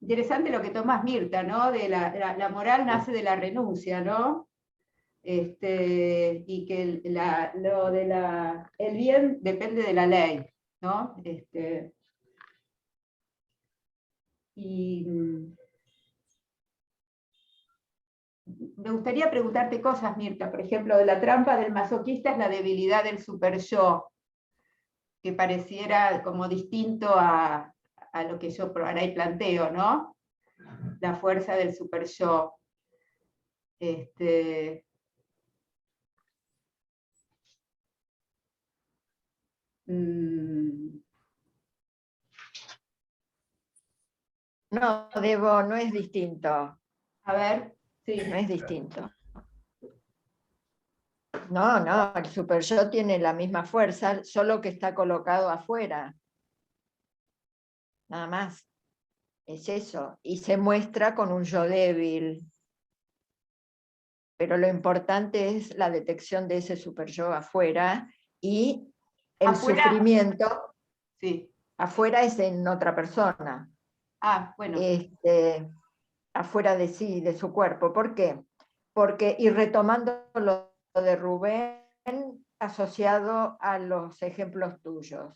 Interesante lo que tomás, Mirta, ¿no? De la moral nace de la renuncia, ¿no? Y que el bien depende de la ley, ¿no? Y me gustaría preguntarte cosas, Mirta. Por ejemplo, de la trampa del masoquista es la debilidad del super yo, que pareciera como distinto a lo que yo por ahí planteo, ¿no? La fuerza del super yo. No, Debo, no es distinto. A ver, sí. No es distinto. No, el super yo tiene la misma fuerza, solo que está colocado afuera. Nada más. Es eso. Y se muestra con un yo débil. Pero lo importante es la detección de ese super yo afuera y el ¿Afuera? Sufrimiento. Sí. Afuera es en otra persona. Ah, bueno. Afuera de sí, de su cuerpo. ¿Por qué? Porque, y retomando lo de Rubén, asociado a los ejemplos tuyos,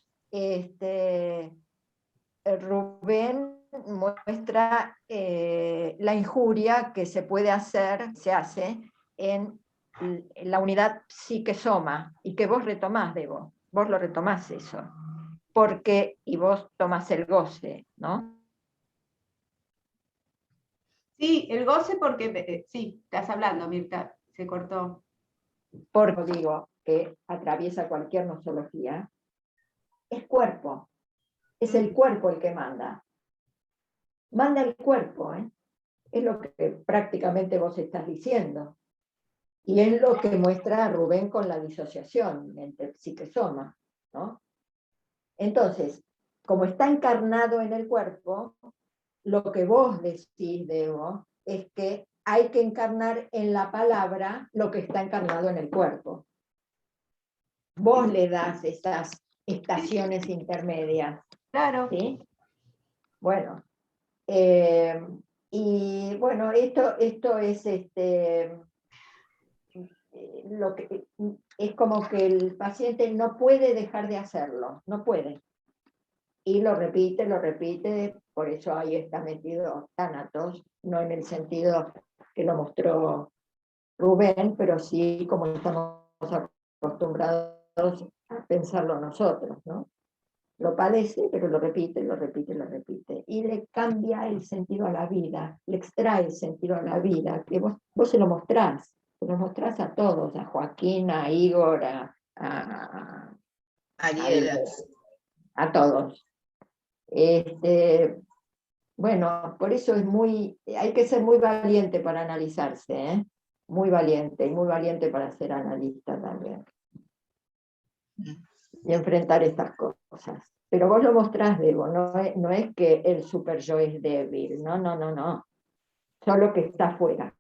Rubén muestra la injuria que se puede hacer, se hace en la unidad psique-soma, y que vos retomás, Debo, vos lo retomás eso. porque, y vos tomás el goce, ¿no? Sí, el goce porque, sí, estás hablando, Mirta, se cortó. Porque digo que atraviesa cualquier nosología, es cuerpo, es el cuerpo el que manda. Manda el cuerpo, ¿eh? Es lo que prácticamente vos estás diciendo. Y es lo que muestra Rubén con la disociación entre psique-soma, ¿no? Entonces, como está encarnado en el cuerpo, lo que vos decís, Debo, es que hay que encarnar en la palabra lo que está encarnado en el cuerpo. Vos le das esas estaciones intermedias. Claro. ¿Sí? Bueno. Y bueno, esto es lo que es como que el paciente no puede dejar de hacerlo, no puede. Y lo repite, por eso ahí está metido Tánatos, no en el sentido que lo mostró Rubén, pero sí como estamos acostumbrados a pensarlo nosotros, ¿no? Lo padece, pero lo repite. Y le cambia el sentido a la vida, le extrae el sentido a la vida, que vos se lo mostrás a todos, a Joaquín, a Igor, a Ariela. a todos. Bueno, por eso hay que ser muy valiente para analizarse, ¿eh? Muy valiente, y muy valiente para ser analista también. Y enfrentar estas cosas. Pero vos lo mostrás, Debo, no es que el super yo es débil, no. Solo que está afuera.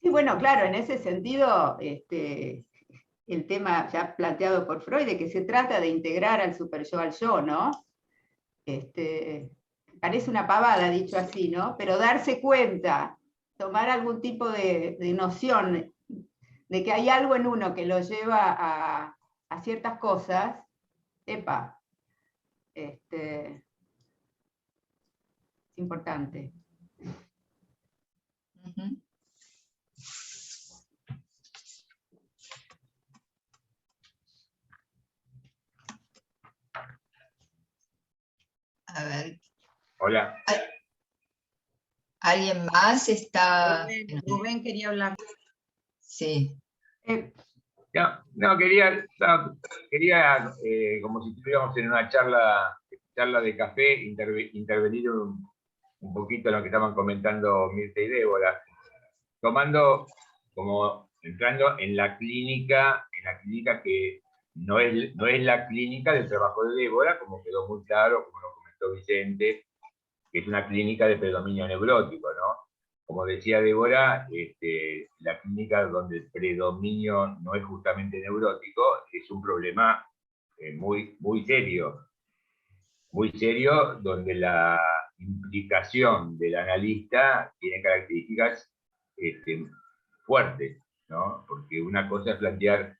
Sí, bueno, claro, en ese sentido, el tema ya planteado por Freud, de que se trata de integrar al super yo al yo, ¿no? Parece una pavada dicho así, ¿no? Pero darse cuenta, tomar algún tipo de noción de que hay algo en uno que lo lleva a ciertas cosas, epa, es importante. A ver. Hola. ¿Alguien más está? Rubén quería hablar. Sí. No, quería como si estuviéramos en una charla de café, intervenir un poquito en lo que estaban comentando Mirta y Débora, entrando en la clínica que no es la clínica del trabajo de Débora, como quedó muy claro, como lo comentó Vicente, que es una clínica de predominio neurótico, ¿no? Como decía Débora, la clínica donde el predominio no es justamente neurótico es un problema muy, muy serio, donde la implicación del analista tiene características fuertes, ¿no? Porque una cosa es plantear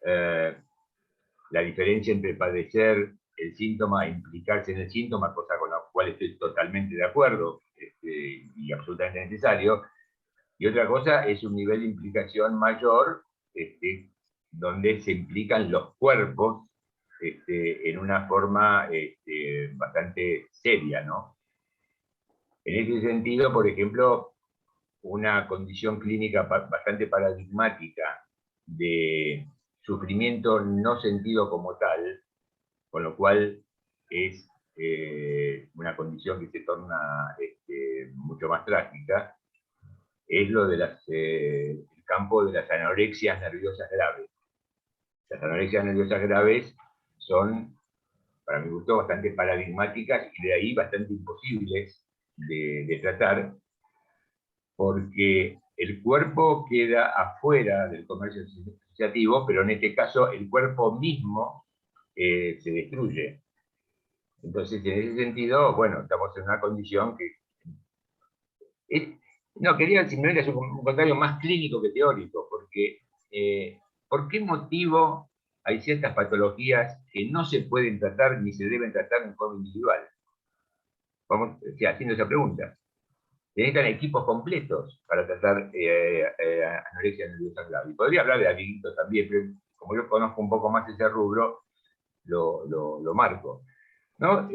la diferencia entre padecer el síntoma e implicarse en el síntoma, cosa con la cual estoy totalmente de acuerdo y absolutamente necesario. Y otra cosa es un nivel de implicación mayor, donde se implican los cuerpos en una forma bastante seria, ¿no? En ese sentido, por ejemplo, una condición clínica bastante paradigmática de sufrimiento no sentido como tal, con lo cual es una condición que se torna mucho más trágica, es lo de el campo de las anorexias nerviosas graves. Las anorexias nerviosas graves son, para mi gusto, bastante paradigmáticas y de ahí bastante imposibles de tratar, porque el cuerpo queda afuera del comercio asociativo, pero en este caso el cuerpo mismo se destruye. Entonces, en ese sentido, bueno, estamos en una condición que... no, quería simplemente hacer un comentario más clínico que teórico, porque ¿por qué motivo hay ciertas patologías que no se pueden tratar ni se deben tratar en forma individual? Vamos haciendo esa pregunta. Se necesitan equipos completos para tratar anorexia nerviosa grave. Y podría hablar de amiguitos también, pero como yo conozco un poco más ese rubro, lo marco. ¿No?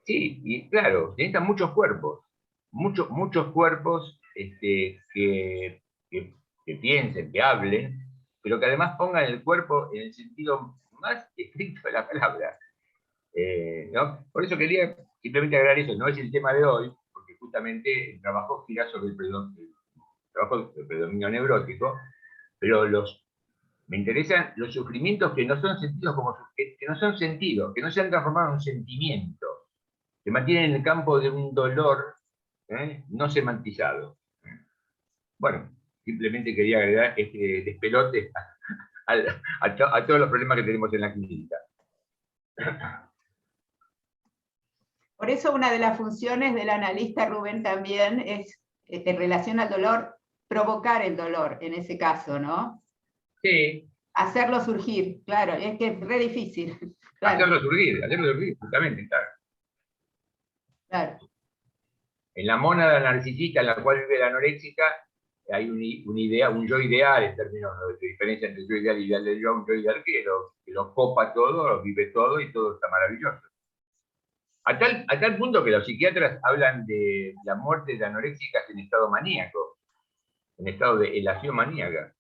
Sí, y claro, necesitan muchos cuerpos, muchos cuerpos que piensen, que hablen, pero que además pongan el cuerpo en el sentido más estricto de la palabra. ¿No? Por eso quería simplemente agregar eso, no es el tema de hoy, porque justamente el trabajo gira sobre el predominio neurótico, pero me interesan los sufrimientos que no son sentidos que no son sentidos, que no se han transformado en un sentimiento, que mantienen en el campo de un dolor no semantizado. Bueno, simplemente quería agregar este despelote a todos los problemas que tenemos en la clínica. Por eso una de las funciones del analista, Rubén, también es, en relación al dolor, provocar el dolor, en ese caso, ¿no? Sí. Hacerlo surgir, claro, es que es re difícil. Claro. Hacerlo surgir, justamente, claro. Claro. En la mónada narcisista en la cual vive la anoréxica, hay un yo ideal, en términos de diferencia entre yo ideal y ideal del yo, un yo ideal que lo copa todo, lo vive todo y todo está maravilloso. A tal punto que los psiquiatras hablan de la muerte de anoréxicas en estado maníaco, en estado de elación maníaca.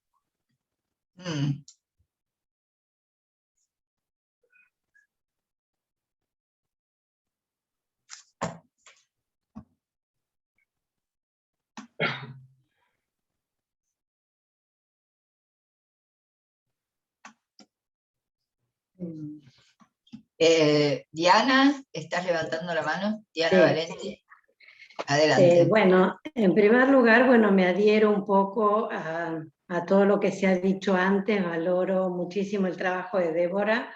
Diana, ¿estás levantando la mano? Diana Sí. Valenti. Adelante. Bueno, en primer lugar, bueno, me adhiero un poco a todo lo que se ha dicho antes, valoro muchísimo el trabajo de Débora,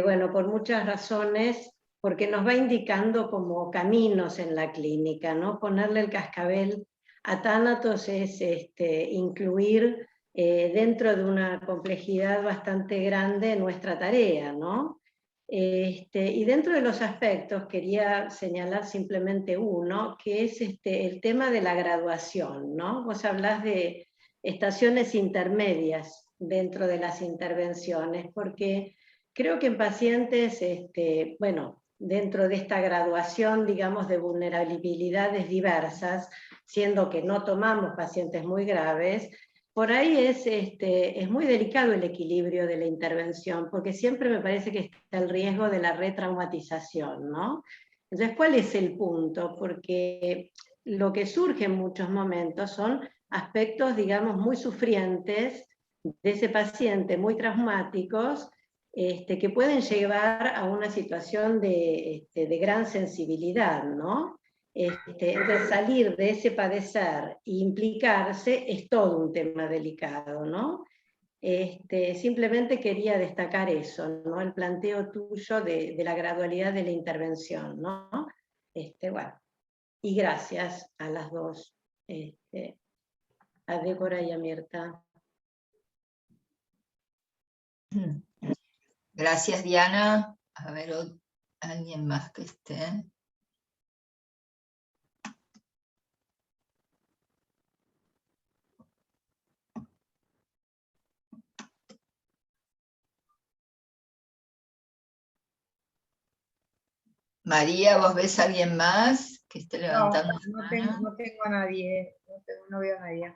bueno, por muchas razones, porque nos va indicando como caminos en la clínica, ¿no? Ponerle el cascabel a Thanatos es incluir dentro de una complejidad bastante grande nuestra tarea, ¿no? Y dentro de los aspectos quería señalar simplemente uno, que es el tema de la graduación, ¿no? Vos hablás de estaciones intermedias dentro de las intervenciones, porque creo que en pacientes, bueno, dentro de esta graduación, digamos, de vulnerabilidades diversas, siendo que no tomamos pacientes muy graves, por ahí es muy delicado el equilibrio de la intervención, porque siempre me parece que está el riesgo de la retraumatización, ¿no? Entonces, ¿cuál es el punto? Porque lo que surge en muchos momentos son aspectos, digamos, muy sufrientes de ese paciente, muy traumáticos, que pueden llevar a una situación de gran sensibilidad, ¿no? Entonces salir de ese padecer e implicarse es todo un tema delicado, ¿no? Simplemente quería destacar eso, ¿no? El planteo tuyo de la gradualidad de la intervención, ¿no? Bueno, y gracias a las dos, a Débora y a Mirta. Gracias, Diana. A ver, alguien más que esté. María, ¿vos ves a alguien más que esté levantando No tengo a nadie, no veo a nadie.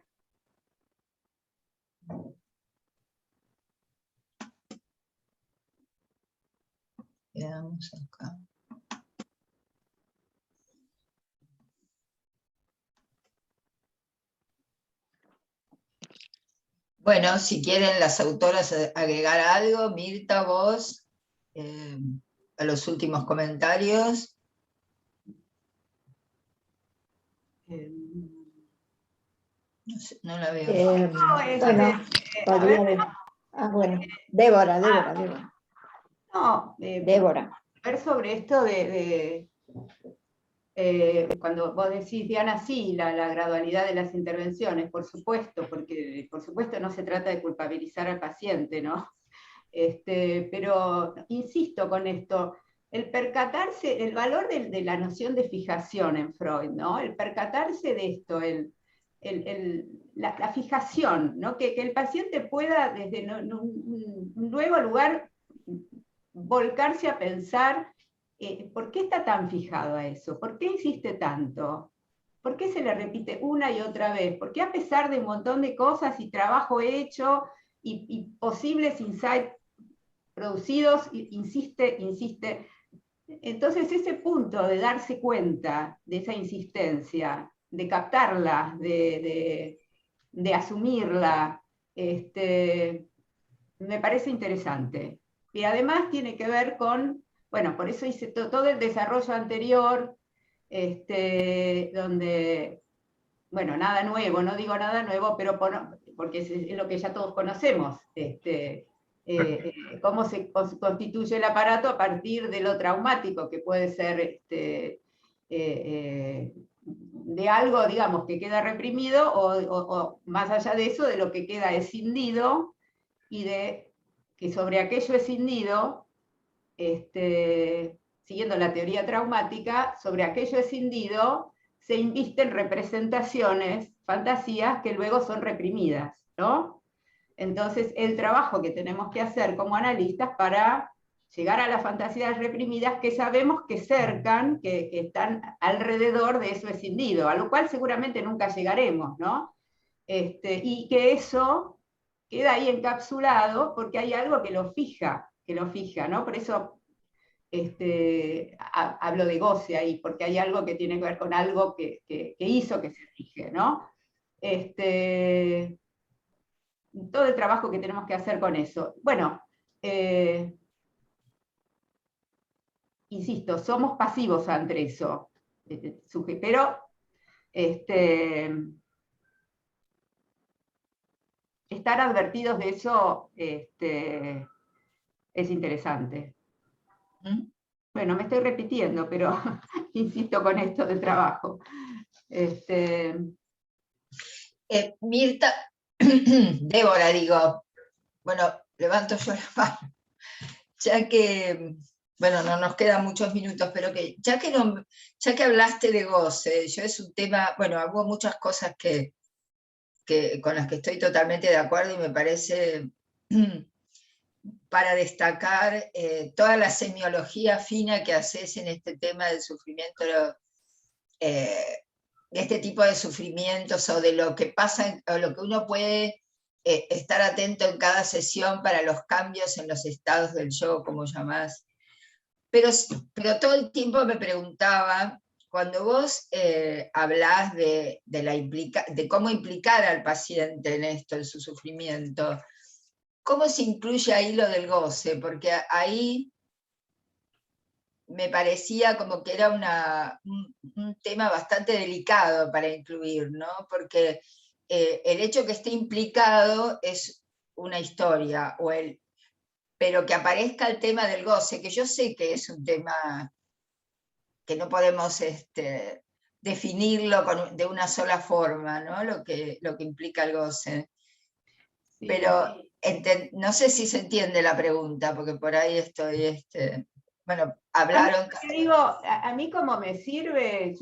Quedamos acá. Bueno, si quieren las autoras agregar algo, Mirta, vos, a los últimos comentarios. No sé, no la veo. Bueno, podría haber. Bueno, Débora. No, Débora. ver sobre esto cuando vos decís, Diana, sí, la gradualidad de las intervenciones, por supuesto, porque por supuesto no se trata de culpabilizar al paciente, ¿no? Pero insisto con esto, el percatarse, el valor de la noción de fijación en Freud, ¿no? El percatarse de esto, la fijación, ¿no? Que el paciente pueda desde un nuevo lugar volcarse a pensar ¿por qué está tan fijado a eso? ¿Por qué insiste tanto? ¿Por qué se le repite una y otra vez? ¿Por qué a pesar de un montón de cosas y trabajo hecho y posibles insights producidos, insiste? Entonces ese punto de darse cuenta de esa insistencia, de captarla, de asumirla, me parece interesante. Y además tiene que ver con, bueno, por eso hice todo el desarrollo anterior, donde, bueno, nada nuevo, no digo nada nuevo, pero porque es lo que ya todos conocemos, cómo se constituye el aparato a partir de lo traumático, que puede ser de algo, digamos, que queda reprimido, o más allá de eso, de lo que queda escindido, y de que sobre aquello escindido, siguiendo la teoría traumática, sobre aquello escindido se invisten representaciones, fantasías, que luego son reprimidas, ¿no? Entonces, el trabajo que tenemos que hacer como analistas para llegar a las fantasías reprimidas que sabemos que cercan, que están alrededor de eso escindido, a lo cual seguramente nunca llegaremos, ¿no? Y que eso queda ahí encapsulado porque hay algo que lo fija, ¿no? Por eso hablo de goce ahí, porque hay algo que tiene que ver con algo que hizo que se fije, ¿no? Todo el trabajo que tenemos que hacer con eso. Bueno, insisto, somos pasivos ante eso, pero estar advertidos de eso es interesante. Bueno, me estoy repitiendo, pero insisto con esto del trabajo. Mirta, Débora, digo, bueno, levanto yo la mano, ya que, bueno, no nos quedan muchos minutos, pero que ya que hablaste de goce, yo es un tema, bueno, hubo muchas cosas con las que estoy totalmente de acuerdo y me parece para destacar toda la semiología fina que haces en este tema del sufrimiento, de este tipo de sufrimientos o de lo que pasa, o lo que uno puede estar atento en cada sesión para los cambios en los estados del yo, como llamás. Pero todo el tiempo me preguntaba, cuando vos hablás de cómo implicar al paciente en esto, en su sufrimiento, ¿cómo se incluye ahí lo del goce? Porque ahí me parecía como que era un tema bastante delicado para incluir, ¿no? Porque el hecho que esté implicado es una historia, pero que aparezca el tema del goce, que yo sé que es un tema que no podemos definirlo de una sola forma, ¿no? Lo que implica el goce. Sí. Pero no sé si se entiende la pregunta, porque por ahí estoy... bueno, hablaron... A mí como me sirve,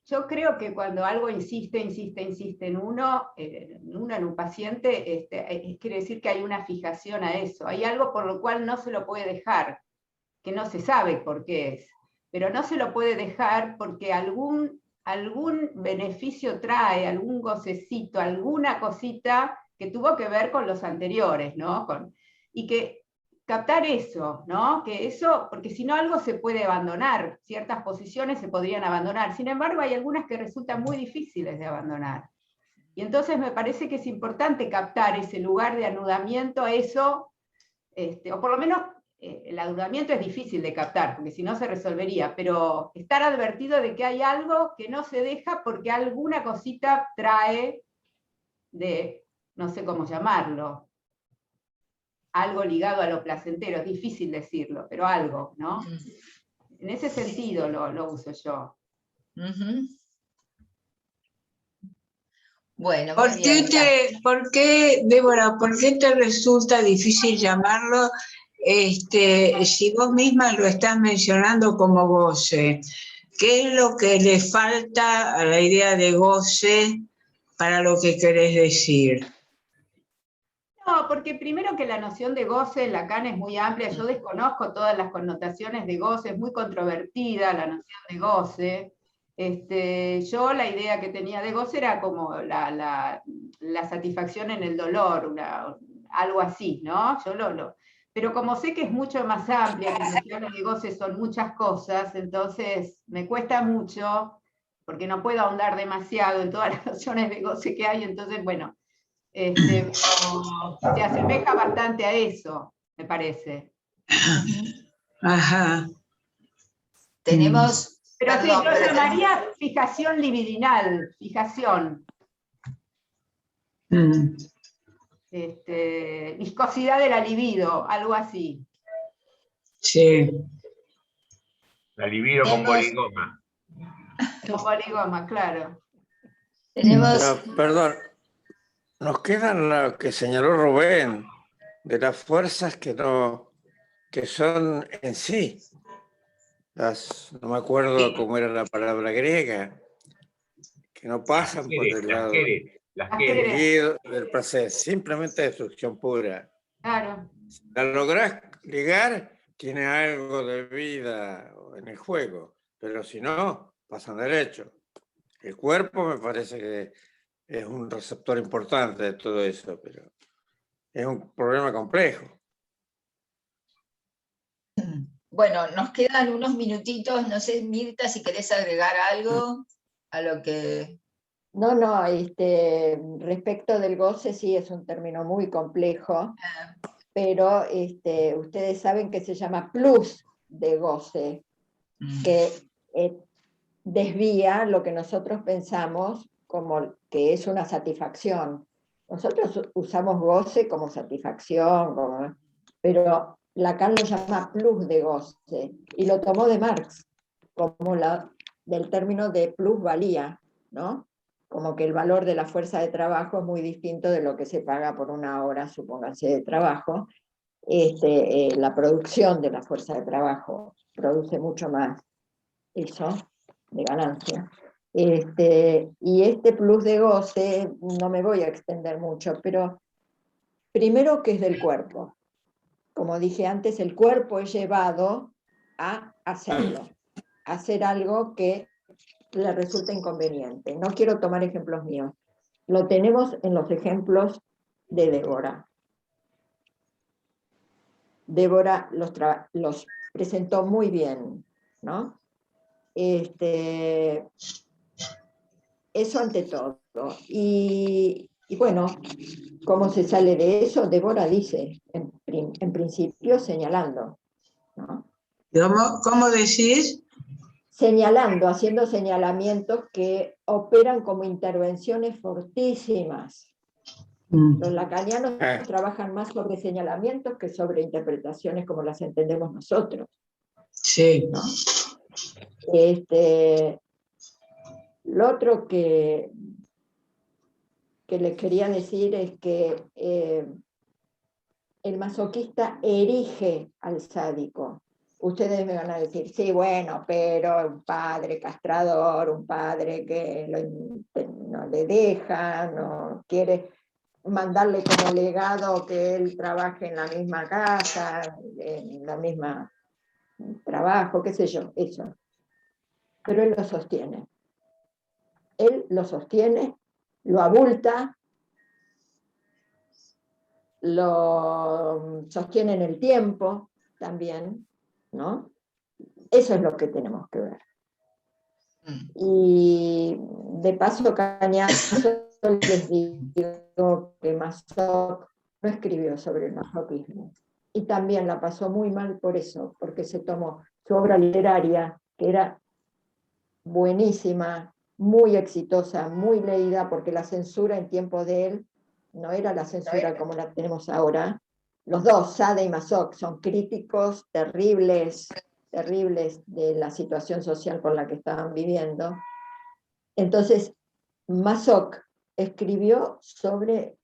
yo creo que cuando algo insiste en uno, en un paciente, quiere decir que hay una fijación a eso, hay algo por lo cual no se lo puede dejar, que no se sabe por qué es, pero no se lo puede dejar porque algún beneficio trae, algún gocecito, alguna cosita que tuvo que ver con los anteriores, ¿no? Y que captar eso, ¿no? Que eso, porque si no algo se puede abandonar, ciertas posiciones se podrían abandonar, sin embargo hay algunas que resultan muy difíciles de abandonar. Y entonces me parece que es importante captar ese lugar de anudamiento a eso, o por lo menos el anudamiento es difícil de captar, porque si no se resolvería, pero estar advertido de que hay algo que no se deja porque alguna cosita trae de, no sé cómo llamarlo, algo ligado a lo placentero, es difícil decirlo, pero algo, ¿no? En ese sentido lo uso yo. Bueno, ¿Por qué, Débora, por qué te resulta difícil llamarlo si vos misma lo estás mencionando como goce? ¿Qué es lo que le falta a la idea de goce para lo que querés decir. No, porque primero que la noción de goce en Lacan es muy amplia, yo desconozco todas las connotaciones de goce, es muy controvertida la noción de goce. Yo la idea que tenía de goce era como la satisfacción en el dolor, algo así, ¿no? Pero como sé que es mucho más amplia, que las nociones de goce son muchas cosas, entonces me cuesta mucho, porque no puedo ahondar demasiado en todas las nociones de goce que hay, entonces, bueno, pero se asemeja bastante a eso, me parece. Ajá. Tenemos... Pero sí, perdón, yo pero llamaría fijación libidinal, fijación. Viscosidad de la libido, algo así. Sí. La libido con boligoma. Con poligoma, claro. Tenemos... Perdón, nos quedan lo que señaló Rubén, de las fuerzas que son en sí. No me acuerdo cómo era la palabra griega, que no pasan por el lado del placer, simplemente destrucción pura. Claro. Si la lográs ligar, tiene algo de vida en el juego, pero si no, pasan derecho. El cuerpo me parece que es un receptor importante de todo eso, pero es un problema complejo. Bueno, nos quedan unos minutitos, no sé, Mirta, si querés agregar algo a lo que... No, respecto del goce sí es un término muy complejo, pero ustedes saben que se llama plus de goce, que desvía lo que nosotros pensamos como que es una satisfacción. Nosotros usamos goce como satisfacción, pero Lacan lo llama plus de goce, y lo tomó de Marx, como del término de plusvalía, ¿no? Como que el valor de la fuerza de trabajo es muy distinto de lo que se paga por una hora, supónganse, de trabajo. La producción de la fuerza de trabajo produce mucho más eso, de ganancia. Y este plus de goce, no me voy a extender mucho, pero primero que es del cuerpo. Como dije antes, el cuerpo es llevado a hacerlo, a hacer algo que le resulta inconveniente. No quiero tomar ejemplos míos. Lo tenemos en los ejemplos de Débora. Débora los presentó muy bien, ¿no? Eso ante todo. Y bueno, ¿cómo se sale de eso? Débora dice, en principio señalando, ¿no? ¿Cómo decís? Señalando, haciendo señalamientos que operan como intervenciones fortísimas. Los lacanianos trabajan más sobre señalamientos que sobre interpretaciones como las entendemos nosotros. Sí. ¿No? Lo otro que les quería decir es que el masoquista erige al sádico. Ustedes me van a decir, sí, bueno, pero un padre castrador, un padre que no le deja, no quiere mandarle como legado que él trabaje en la misma casa, en la misma trabajo, qué sé yo, eso. Pero él lo sostiene. Él lo sostiene, lo abulta, lo sostiene en el tiempo también, ¿no? Eso es lo que tenemos que ver. Y de paso, cañazo, les digo que Massoc no escribió sobre el masoquismo. Y también la pasó muy mal por eso, porque se tomó su obra literaria, que era buenísima, muy exitosa, muy leída, porque la censura en tiempos de él no era la censura como la tenemos ahora. Los dos, Sade y Massoc, son críticos terribles de la situación social por la que estaban viviendo. Entonces, Massoc escribió sobre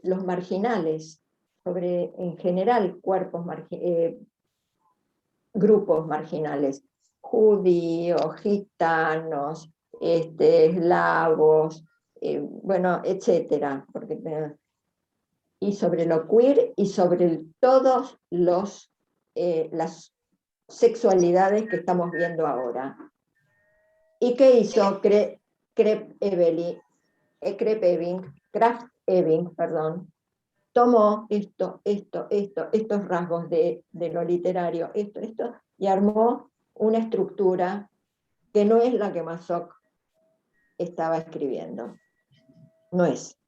los marginales, sobre, en general, grupos marginales, judíos, gitanos, eslavos, bueno, etcétera, porque, y sobre lo queer y sobre todos las sexualidades que estamos viendo ahora. ¿Y qué hizo Kraft Ebing, perdón? Tomó estos rasgos de lo literario, esto, y armó una estructura que no es la que Masok estaba escribiendo. No es.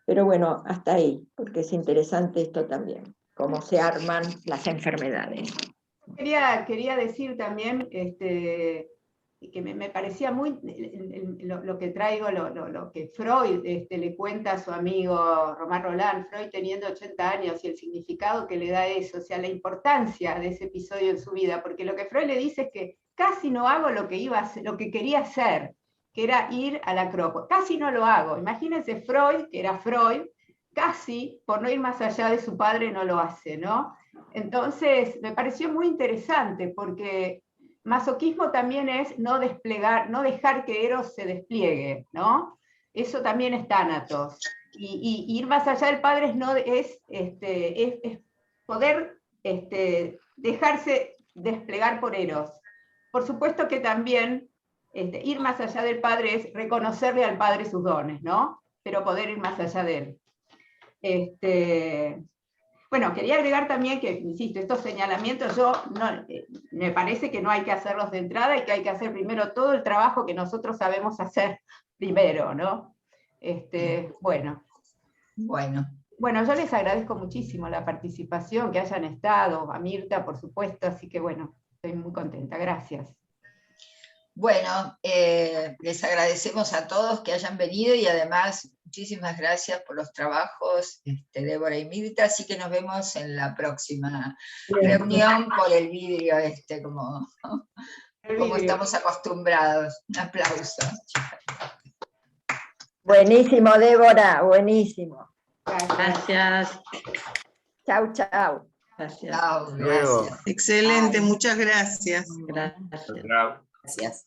Pero bueno, hasta ahí, porque es interesante esto también, cómo se arman las enfermedades. Quería decir también que me parecía muy lo que traigo, lo que Freud le cuenta a su amigo Román Roland, Freud teniendo 80 años y el significado que le da eso, o sea, la importancia de ese episodio en su vida, porque lo que Freud le dice es que casi no hago lo que quería hacer, que era ir a la Acrópolis, casi no lo hago. Imagínense Freud, que era Freud, casi, por no ir más allá de su padre, no lo hace, ¿no? Entonces, me pareció muy interesante, porque masoquismo también es no dejar que Eros se despliegue, ¿no? Eso también es tánatos. Y ir más allá del padre es poder dejarse desplegar por Eros. Por supuesto que también ir más allá del padre es reconocerle al padre sus dones, ¿no? Pero poder ir más allá de él. Bueno, quería agregar también que, insisto, estos señalamientos me parece que no hay que hacerlos de entrada y que hay que hacer primero todo el trabajo que nosotros sabemos hacer primero, ¿no? Bueno, yo les agradezco muchísimo la participación, que hayan estado, a Mirta, por supuesto, así que bueno, estoy muy contenta, gracias. Bueno, les agradecemos a todos que hayan venido y además muchísimas gracias por los trabajos, Débora y Mirta, así que nos vemos en la próxima reunión por el vidrio, como estamos acostumbrados. Un aplauso. Buenísimo, Débora, buenísimo. Gracias. Chau, chau. Gracias. Chao, gracias. Excelente, muchas gracias. Gracias. Bravo. Gracias.